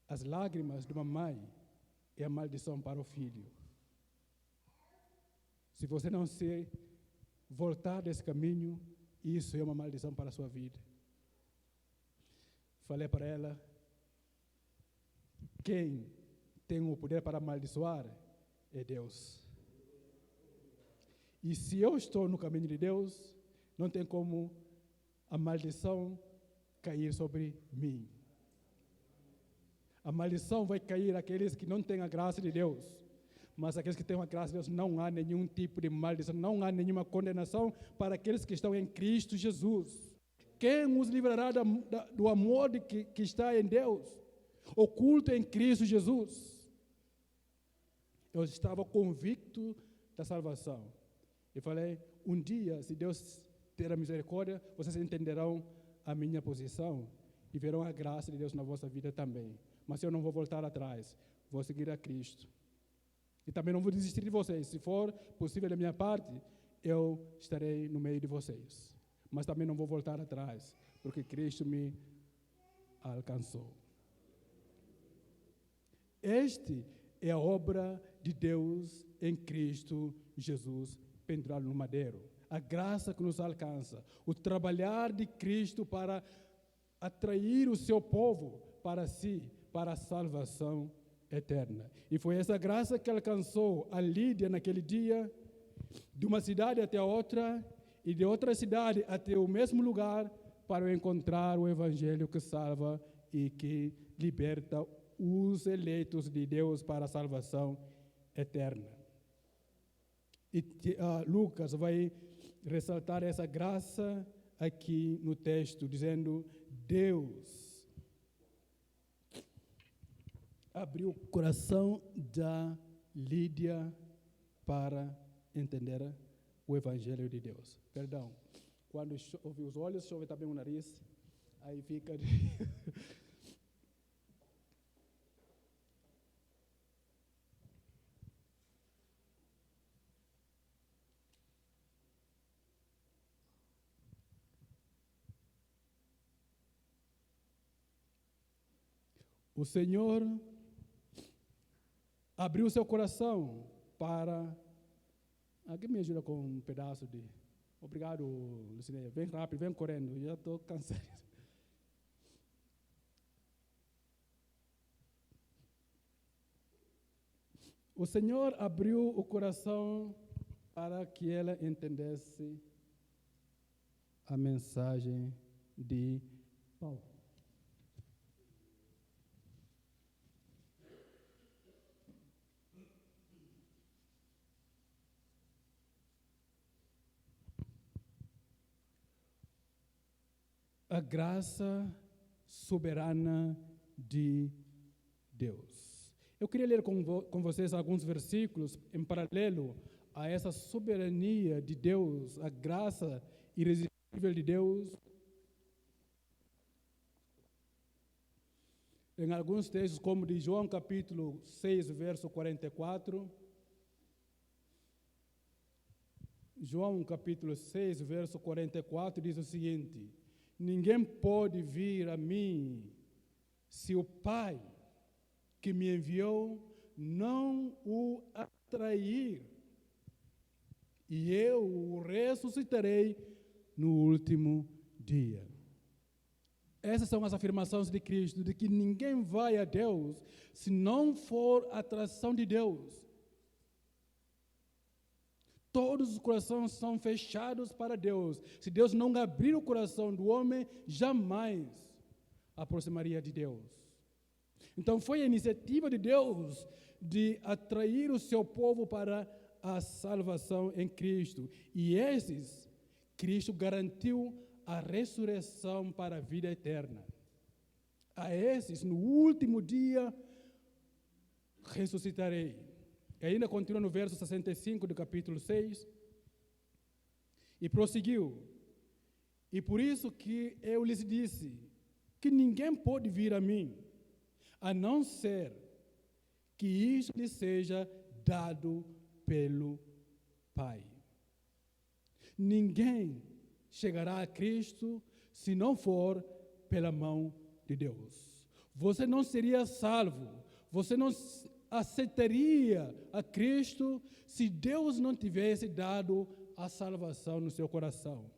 as lágrimas de uma mãe é a maldição para o filho. Se você não se voltar desse caminho, isso é uma maldição para a sua vida. Falei para ela: quem tem o poder para amaldiçoar é Deus. E se eu estou no caminho de Deus, não tem como a maldição cair sobre mim. A maldição vai cair àqueles que não têm a graça de Deus. Mas aqueles que têm a graça de Deus, não há nenhum tipo de maldição, não há nenhuma condenação para aqueles que estão em Cristo Jesus. Quem os livrará do amor que está em Deus, oculto em Cristo Jesus? Eu estava convicto da salvação. E falei: um dia, se Deus ter a misericórdia, vocês entenderão a minha posição e verão a graça de Deus na vossa vida também. Mas eu não vou voltar atrás, vou seguir a Cristo. E também não vou desistir de vocês. Se for possível da minha parte, eu estarei no meio de vocês. Mas também não vou voltar atrás, porque Cristo me alcançou. Este é a obra de Deus em Cristo Jesus, pendurado no madeiro. A graça que nos alcança, o trabalhar de Cristo para atrair o seu povo para si, para a salvação eterna. E foi essa graça que alcançou a Lídia naquele dia, de uma cidade até a outra, e de outra cidade até o mesmo lugar, para encontrar o Evangelho que salva e que liberta os eleitos de Deus para a salvação eterna. E Lucas vai ressaltar essa graça aqui no texto, dizendo: Deus abriu o coração da Lídia para entender o Evangelho de Deus. Perdão, quando chove os olhos, chove também o nariz, aí fica... O Senhor abriu seu coração para... Alguém me ajuda com um pedaço de... Obrigado, Lucineia. Vem rápido, vem correndo. Já estou cansado. O Senhor abriu o coração para que ela entendesse a mensagem de Paulo. A graça soberana de Deus. Eu queria ler com vocês alguns versículos em paralelo a essa soberania de Deus, a graça irresistível de Deus. Em alguns textos, como de João capítulo 6, verso 44. João capítulo 6, verso 44 diz o seguinte: ninguém pode vir a mim se o Pai que me enviou não o atrair, e eu o ressuscitarei no último dia. Essas são as afirmações de Cristo, de que ninguém vai a Deus se não for a atração de Deus. Todos os corações são fechados para Deus. Se Deus não abrir o coração do homem, jamais aproximaria de Deus. Então foi a iniciativa de Deus de atrair o seu povo para a salvação em Cristo. E esses, Cristo garantiu a ressurreição para a vida eterna. A esses, no último dia, ressuscitarei. E ainda continua no verso 65 do capítulo 6. E prosseguiu. E por isso que eu lhes disse que ninguém pode vir a mim, a não ser que isso lhe seja dado pelo Pai. Ninguém chegará a Cristo se não for pela mão de Deus. Você não seria salvo, você não aceitaria a Cristo se Deus não tivesse dado a salvação no seu coração.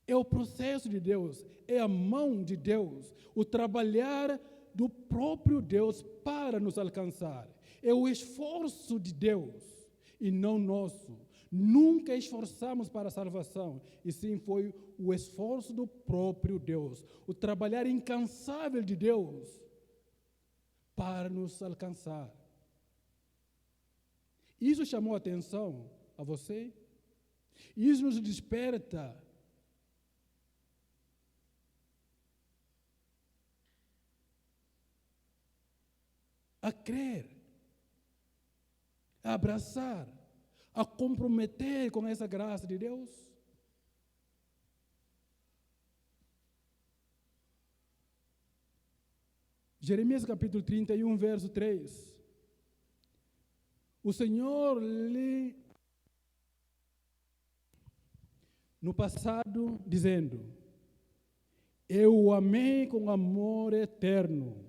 É o processo de Deus, é a mão de Deus, o trabalhar do próprio Deus para nos alcançar. É o esforço de Deus e não nosso. Nunca esforçamos para a salvação, e sim foi o esforço do próprio Deus, o trabalhar incansável de Deus para nos alcançar. Isso chamou a atenção a você? Isso nos desperta a crer, a abraçar, a comprometer com essa graça de Deus? Jeremias capítulo 31, verso 3. O Senhor lhe, no passado, dizendo: eu o amei com amor eterno,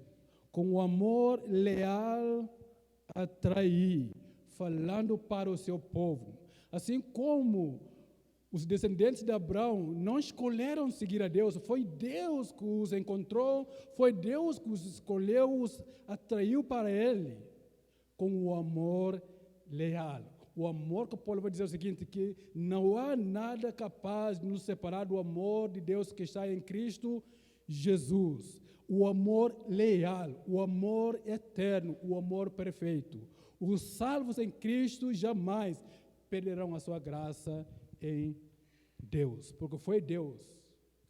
com o amor leal atraí, falando para o seu povo. Assim como os descendentes de Abraão não escolheram seguir a Deus, foi Deus que os encontrou, foi Deus que os escolheu, os atraiu para Ele, com o amor leal. O amor que Paulo vai dizer o seguinte, que não há nada capaz de nos separar do amor de Deus que está em Cristo Jesus. O amor leal, o amor eterno, o amor perfeito. Os salvos em Cristo jamais perderão a sua graça em Deus, porque foi Deus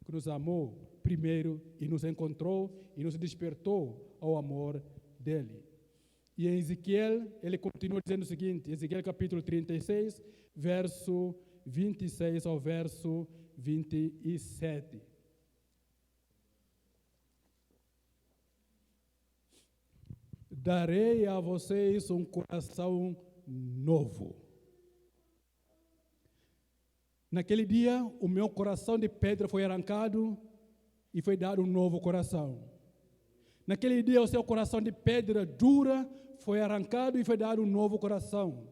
que nos amou primeiro e nos encontrou e nos despertou ao amor dele. E em Ezequiel, ele continua dizendo o seguinte, Ezequiel capítulo 36, verso 26 ao verso 27. Darei a vocês um coração novo. Naquele dia, o meu coração de pedra foi arrancado e foi dado um novo coração. Naquele dia, o seu coração de pedra dura foi arrancado e foi dado um novo coração.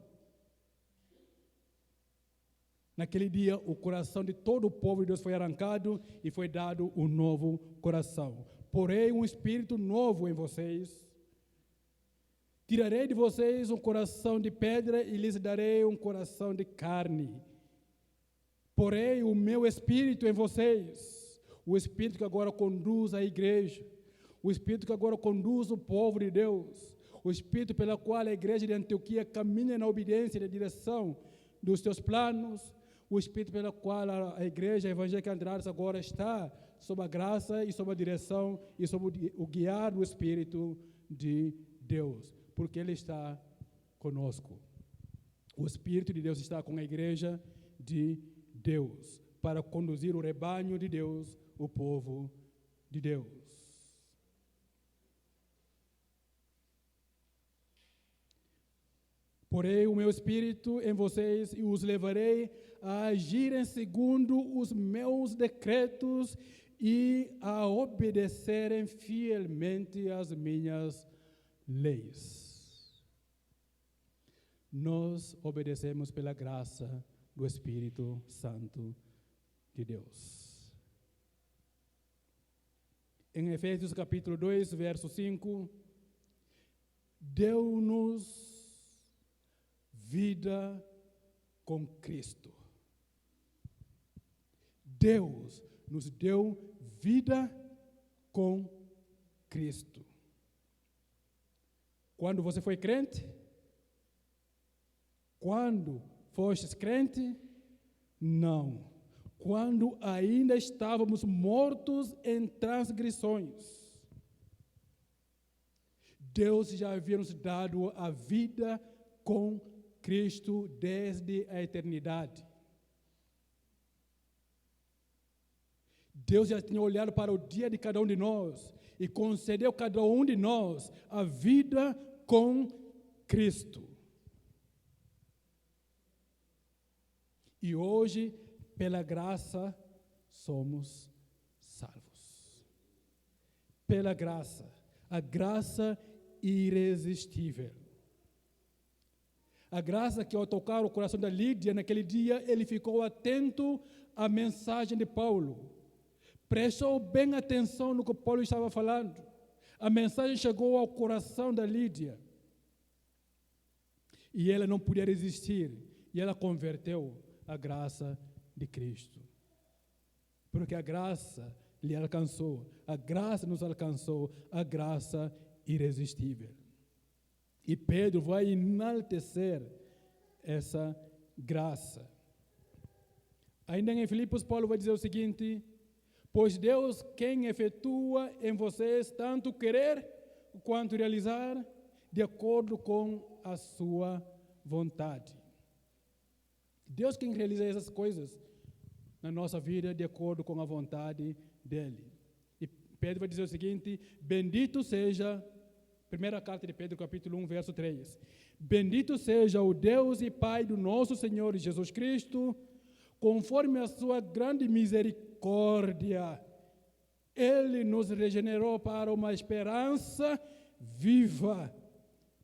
Naquele dia, o coração de todo o povo de Deus foi arrancado e foi dado um novo coração. Porém, um espírito novo em vocês Tirarei de vocês um coração de pedra e lhes darei um coração de carne. Porei o meu Espírito em vocês, o Espírito que agora conduz a igreja, o Espírito que agora conduz o povo de Deus, o Espírito pela qual a igreja de Antioquia caminha na obediência e na direção dos seus planos, o Espírito pela qual a igreja evangélica Andradas agora está sob a graça e sob a direção e sob o guiar do Espírito de Deus, porque Ele está conosco. O Espírito de Deus está com a igreja de Deus, para conduzir o rebanho de Deus, o povo de Deus. Porei o meu Espírito em vocês e os levarei a agirem segundo os meus decretos e a obedecerem fielmente às minhas leis. Nós obedecemos pela graça do Espírito Santo de Deus. Em Efésios capítulo 2, verso 5, deu-nos vida com Cristo. Deus nos deu vida com Cristo. Quando você foi crente? Quando fostes crente? Não. Quando ainda estávamos mortos em transgressões, Deus já havia nos dado a vida com Cristo desde a eternidade. Deus já tinha olhado para o dia de cada um de nós e concedeu a cada um de nós a vida com Cristo. E hoje, pela graça, somos salvos. Pela graça, a graça irresistível. A graça que ao tocar o coração da Lídia naquele dia, ele ficou atento à mensagem de Paulo. Prestou bem atenção no que Paulo estava falando. A mensagem chegou ao coração da Lídia. E ela não podia resistir. E ela converteu a graça de Cristo. Porque a graça lhe alcançou. A graça nos alcançou. A graça irresistível. E Pedro vai enaltecer essa graça. Ainda em Filipos, Paulo vai dizer o seguinte: pois Deus, quem efetua em vocês tanto querer quanto realizar, de acordo com a sua vontade. Deus quem realiza essas coisas na nossa vida de acordo com a vontade dEle. E Pedro vai dizer o seguinte: bendito seja, primeira carta de Pedro, capítulo 1, verso 3. Bendito seja o Deus e Pai do nosso Senhor Jesus Cristo, conforme a sua grande misericórdia, Ele nos regenerou para uma esperança viva,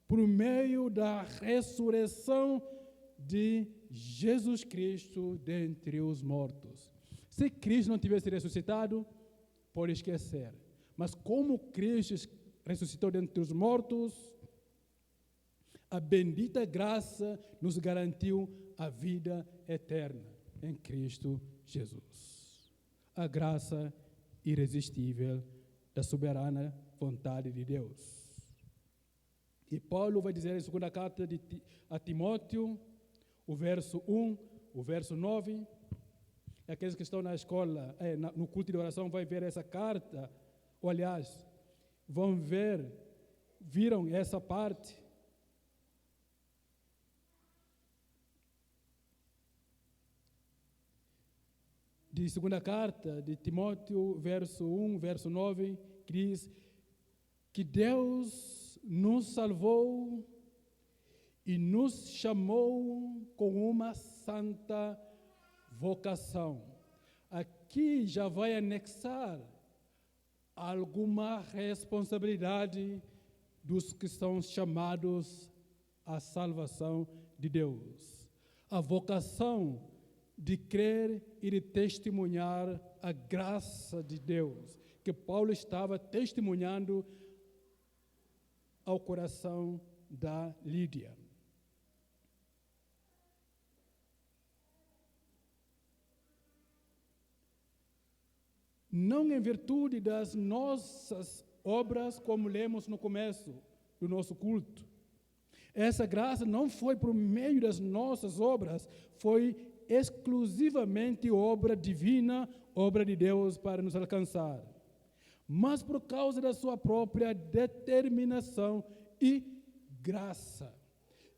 por meio da ressurreição de Jesus Cristo dentre os mortos. Se Cristo não tivesse ressuscitado, pode esquecer. Mas como Cristo ressuscitou dentre os mortos, a bendita graça nos garantiu a vida eterna em Cristo Jesus. A graça irresistível da soberana vontade de Deus. E Paulo vai dizer em segunda carta a Timóteo, o verso 1, o verso 9, aqueles que estão na escola, no culto de oração, vai ver essa carta, ou aliás, viram essa parte. De segunda carta de Timóteo, verso 1, verso 9, que diz que Deus nos salvou e nos chamou com uma santa vocação. Aqui já vai anexar alguma responsabilidade dos que são chamados à salvação de Deus. A vocação de crer e de testemunhar a graça de Deus, que Paulo estava testemunhando ao coração da Lídia. Não em virtude das nossas obras, como lemos no começo do nosso culto. Essa graça não foi por meio das nossas obras, foi exclusivamente obra divina, obra de Deus para nos alcançar. Mas por causa da sua própria determinação e graça,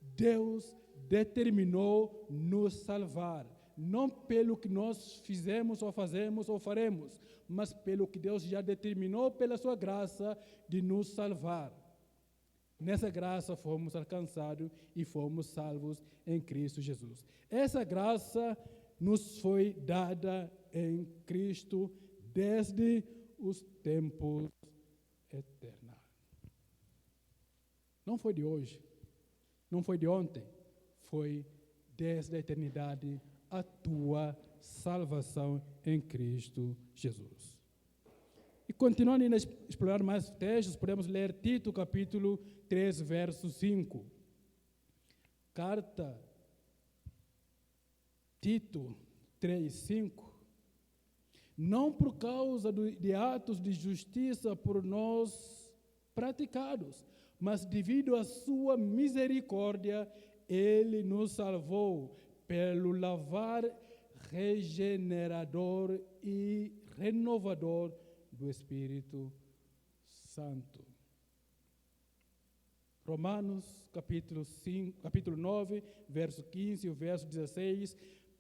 Deus determinou nos salvar. Não pelo que nós fizemos ou fazemos ou faremos, mas pelo que Deus já determinou pela sua graça de nos salvar. Nessa graça fomos alcançados e fomos salvos em Cristo Jesus. Essa graça nos foi dada em Cristo desde os tempos eternos. Não foi de hoje, não foi de ontem, foi desde a eternidade a tua salvação em Cristo Jesus. E continuando a explorar mais textos, podemos ler Tito capítulo 3, verso 5. Carta Tito 3, 5. Não por causa de atos de justiça por nós praticados, mas devido à sua misericórdia, Ele nos salvou pelo lavar regenerador e renovador do Espírito Santo. Romanos capítulo 9, verso 15 e o verso 16,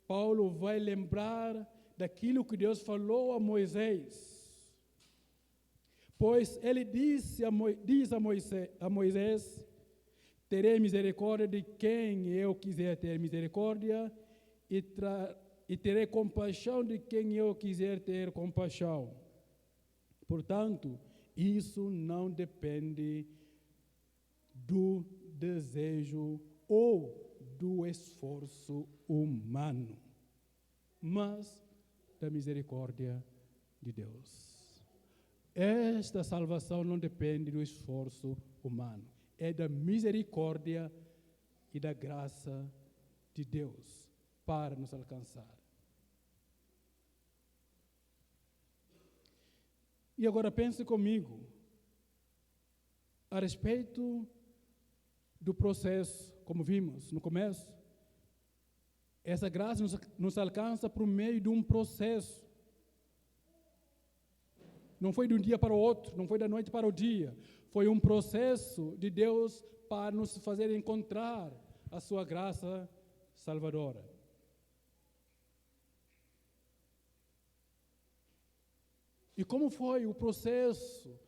Paulo vai lembrar daquilo que Deus falou a Moisés. Pois ele diz a Moisés, terei misericórdia de quem eu quiser ter misericórdia e terei compaixão de quem eu quiser ter compaixão. Portanto, isso não depende do desejo ou do esforço humano, mas da misericórdia de Deus. Esta salvação não depende do esforço humano, é da misericórdia e da graça de Deus para nos alcançar. E agora pense comigo a respeito do processo, como vimos no começo. Essa graça nos alcança por meio de um processo. Não foi de um dia para o outro, não foi da noite para o dia. Foi um processo de Deus para nos fazer encontrar a sua graça salvadora. E como foi o processo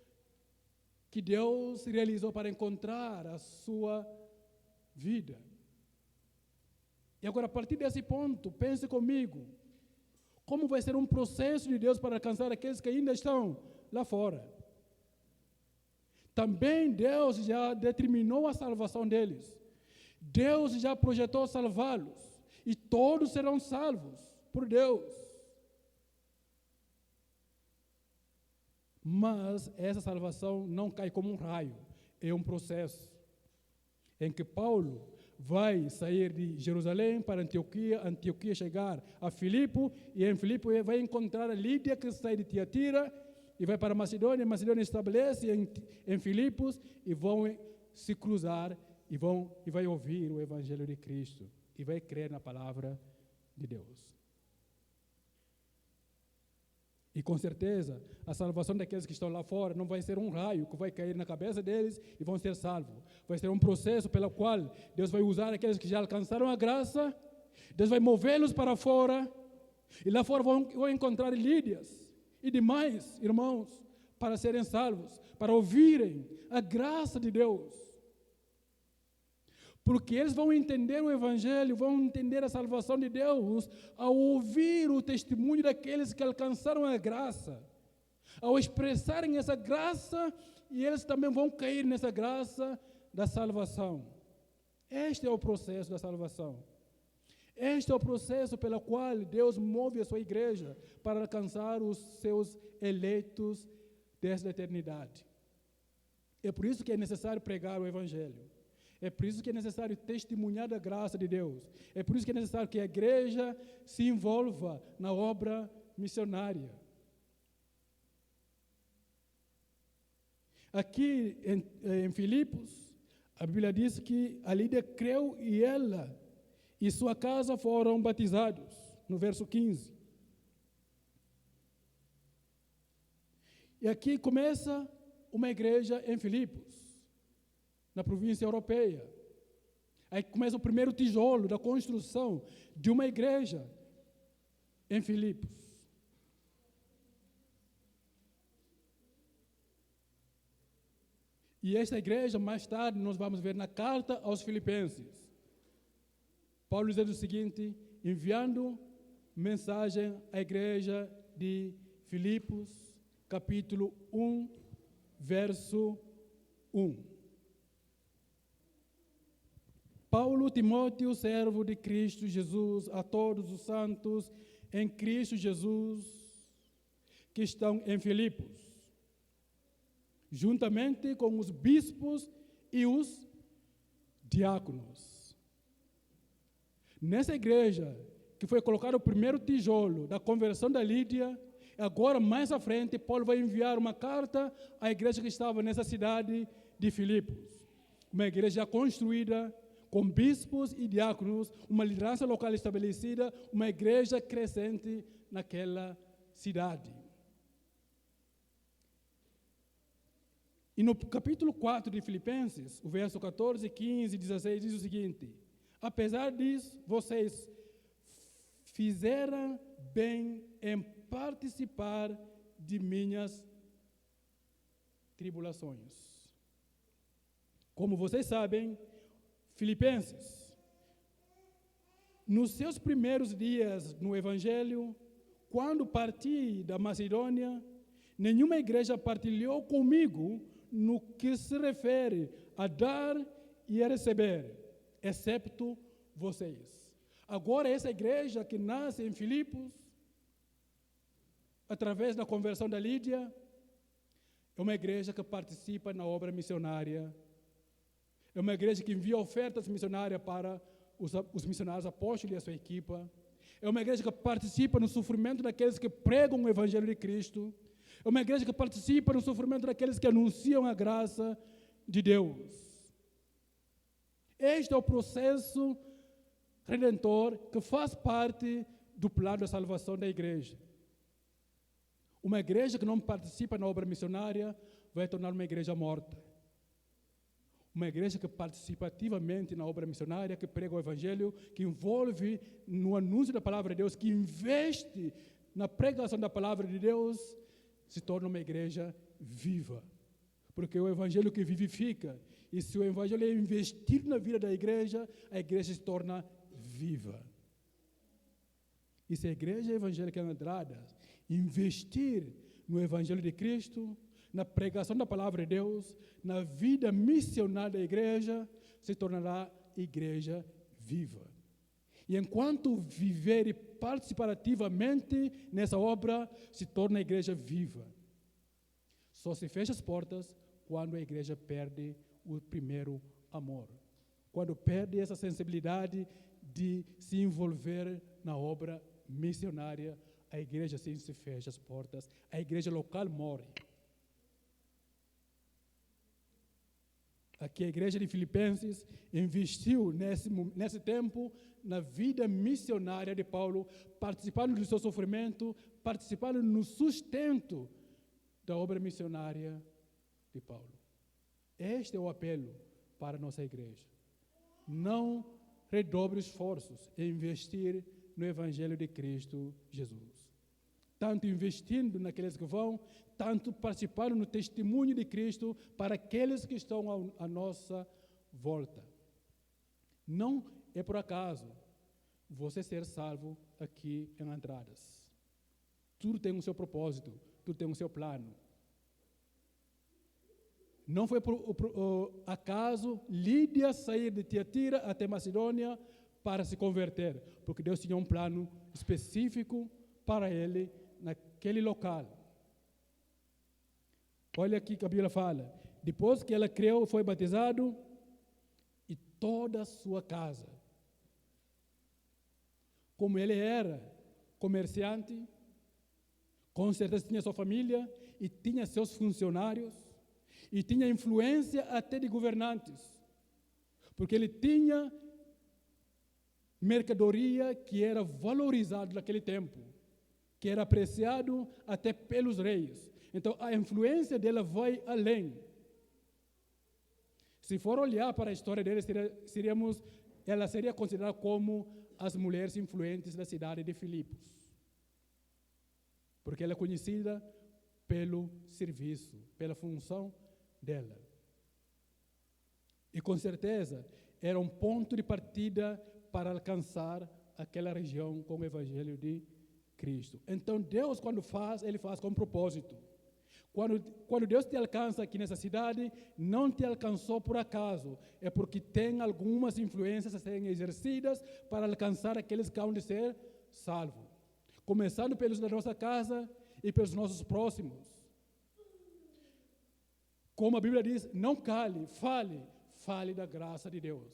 que Deus realizou para encontrar a sua vida? E agora, a partir desse ponto, pense comigo, como vai ser um processo de Deus para alcançar aqueles que ainda estão lá fora? Também Deus já determinou a salvação deles. Deus já projetou salvá-los. E todos serão salvos por Deus. Mas essa salvação não cai como um raio. É um processo em que Paulo vai sair de Jerusalém para Antioquia chegar a Filipe, e em Filipe vai encontrar a Lídia, que sai de Tiatira, e vai para Macedônia. Macedônia estabelece em Filipos, e vão se cruzar, e vai ouvir o Evangelho de Cristo, e vai crer na palavra de Deus. E com certeza, a salvação daqueles que estão lá fora não vai ser um raio que vai cair na cabeça deles e vão ser salvos. Vai ser um processo pelo qual Deus vai usar aqueles que já alcançaram a graça, Deus vai movê-los para fora, e lá fora vão encontrar Lídias e demais irmãos para serem salvos, para ouvirem a graça de Deus. Porque eles vão entender o Evangelho, vão entender a salvação de Deus ao ouvir o testemunho daqueles que alcançaram a graça. Ao expressarem essa graça, e eles também vão cair nessa graça da salvação. Este é o processo da salvação. Este é o processo pelo qual Deus move a sua igreja para alcançar os seus eleitos desde a eternidade. É por isso que é necessário pregar o Evangelho. É por isso que é necessário testemunhar da graça de Deus. É por isso que é necessário que a igreja se envolva na obra missionária. Aqui em Filipos, a Bíblia diz que a Lídia creu e ela e sua casa foram batizados, no verso 15. E aqui começa uma igreja em Filipos, na província europeia. Aí começa o primeiro tijolo da construção de uma igreja em Filipos. E esta igreja, mais tarde, nós vamos ver na carta aos Filipenses. Paulo diz o seguinte, enviando mensagem à igreja de Filipos, capítulo 1, verso 1. Paulo, Timóteo, servo de Cristo Jesus, a todos os santos em Cristo Jesus que estão em Filipos, juntamente com os bispos e os diáconos. Nessa igreja, que foi colocado o primeiro tijolo da conversão da Lídia, agora, mais à frente, Paulo vai enviar uma carta à igreja que estava nessa cidade de Filipos. Uma igreja construída com bispos e diáconos, uma liderança local estabelecida, uma igreja crescente naquela cidade. E no capítulo 4 de Filipenses, o verso 14, 15 e 16 diz o seguinte: apesar disso, vocês fizeram bem em participar de minhas tribulações. Como vocês sabem, Filipenses, nos seus primeiros dias no Evangelho, quando parti da Macedônia, nenhuma igreja partilhou comigo no que se refere a dar e a receber, excepto vocês. Agora, essa igreja que nasce em Filipos, através da conversão da Lídia, é uma igreja que participa na obra missionária. É uma igreja que envia ofertas missionárias para os missionários apóstolos e a sua equipa. É uma igreja que participa no sofrimento daqueles que pregam o Evangelho de Cristo. É uma igreja que participa no sofrimento daqueles que anunciam a graça de Deus. Este é o processo redentor que faz parte do plano da salvação da igreja. Uma igreja que não participa na obra missionária vai tornar uma igreja morta. Uma igreja que participa ativamente na obra missionária, que prega o Evangelho, que envolve no anúncio da palavra de Deus, que investe na pregação da palavra de Deus, se torna uma igreja viva. Porque é o Evangelho que vivifica. E se o Evangelho é investido na vida da igreja, a igreja se torna viva. E se a igreja evangélica Andrada investir no Evangelho de Cristo, na pregação da palavra de Deus, na vida missionária da igreja, se tornará igreja viva. E enquanto viver e participar ativamente nessa obra, se torna a igreja viva. Só se fecha as portas quando a igreja perde o primeiro amor. Quando perde essa sensibilidade de se envolver na obra missionária, a igreja sim se fecha as portas, a igreja local morre. Aqui a igreja de Filipenses investiu nesse tempo na vida missionária de Paulo, participando do seu sofrimento, participando no sustento da obra missionária de Paulo. Este é o apelo para a nossa igreja. Não redobre esforços em investir no Evangelho de Cristo Jesus. Tanto investindo naqueles que vão, tanto participando no testemunho de Cristo para aqueles que estão à nossa volta. Não é por acaso você ser salvo aqui em Andradas. Tudo tem o seu propósito, tudo tem o seu plano. Não foi por acaso Lídia sair de Tiatira até Macedônia para se converter, porque Deus tinha um plano específico para ele naquele local. Olha aqui que a Bíblia fala. Depois que ela creu, foi batizado, e toda a sua casa. Como ele era comerciante, com certeza tinha sua família e tinha seus funcionários e tinha influência até de governantes, porque ele tinha mercadoria que era valorizada naquele tempo, que era apreciado até pelos reis. Então, a influência dela vai além. Se for olhar para a história dele, ela seria considerada como as mulheres influentes da cidade de Filipos, porque ela é conhecida pelo serviço, pela função dela. E com certeza era um ponto de partida para alcançar aquela região com o Evangelho de Cristo. Então Deus, quando faz, Ele faz com propósito. Quando Deus te alcança aqui nessa cidade, não te alcançou por acaso, é porque tem algumas influências a serem exercidas para alcançar aqueles que hão de ser salvos. Começando pelos da nossa casa e pelos nossos próximos. Como a Bíblia diz, não cale, fale da graça de Deus.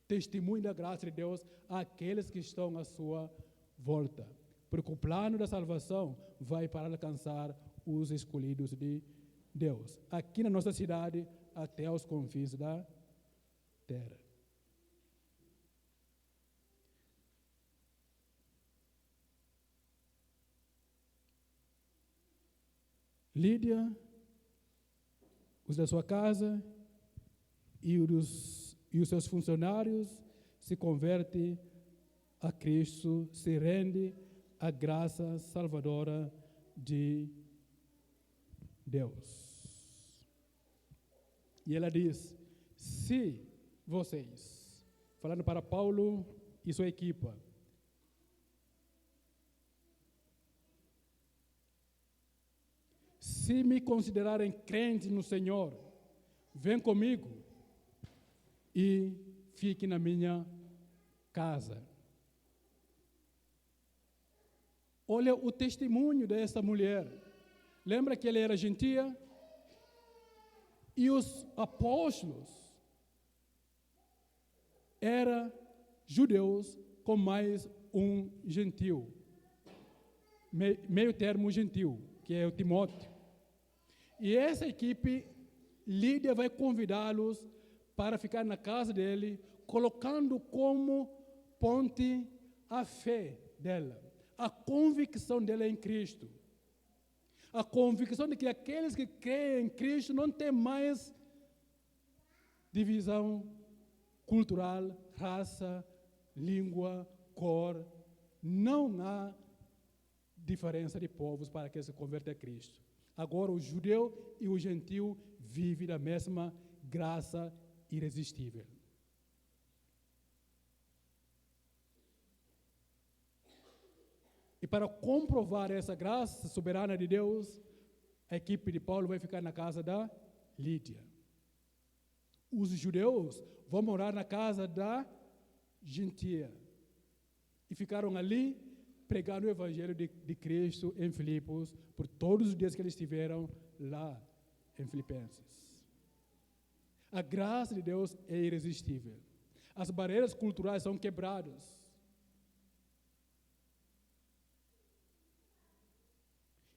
Testemunhe da graça de Deus àqueles que estão à sua volta. Porque o plano da salvação vai para alcançar os escolhidos de Deus. Aqui na nossa cidade, até aos confins da terra. Lídia, os da sua casa e os seus funcionários se convertem a Cristo, se rende à graça salvadora de Deus. E ela diz, se vocês, falando para Paulo e sua equipa, se me considerarem crente no Senhor, vem comigo e fique na minha casa. Olha o testemunho dessa mulher. Lembra que ela era gentia? E os apóstolos eram judeus com mais um gentil. Meio termo gentil, que é o Timóteo. E essa equipe, Lídia vai convidá-los para ficar na casa dele, colocando como ponte a fé dela, a convicção dela em Cristo. A convicção de que aqueles que creem em Cristo não têm mais divisão cultural, raça, língua, cor. Não há diferença de povos para que se converta a Cristo. Agora o judeu e o gentil vivem da mesma graça irresistível. E para comprovar essa graça soberana de Deus, a equipe de Paulo vai ficar na casa da Lídia. Os judeus vão morar na casa da gentia. E ficaram ali pregando o Evangelho de Cristo em Filipos por todos os dias que eles estiveram lá em Filipenses. A graça de Deus é irresistível. As barreiras culturais são quebradas.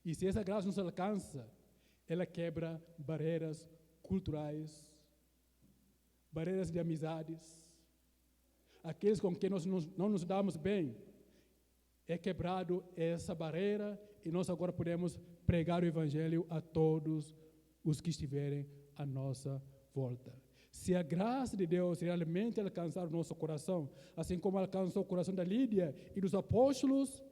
E se essa graça nos alcança, ela quebra barreiras culturais, barreiras de amizades. Aqueles com quem nós não nos damos bem, é quebrado essa barreira e nós agora podemos pregar o Evangelho a todos os que estiverem à nossa volta. Se a graça de Deus realmente alcançar o nosso coração, assim como alcançou o coração da Lídia e dos apóstolos,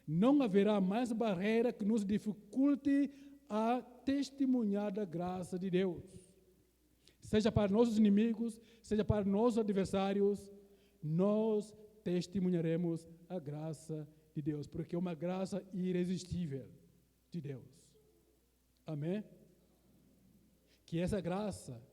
não haverá mais barreira que nos dificulte a testemunhar da graça de Deus. Seja para nossos inimigos, seja para nossos adversários, nós testemunharemos a graça de Deus, porque é uma graça irresistível de Deus. Amém? Que essa graça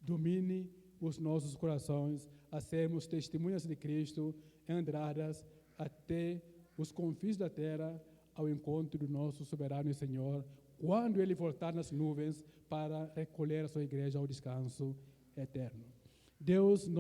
domine os nossos corações a sermos testemunhas de Cristo, andradas até os confins da terra, ao encontro do nosso soberano e Senhor, quando Ele voltar nas nuvens para recolher a sua igreja ao descanso eterno. Deus, nós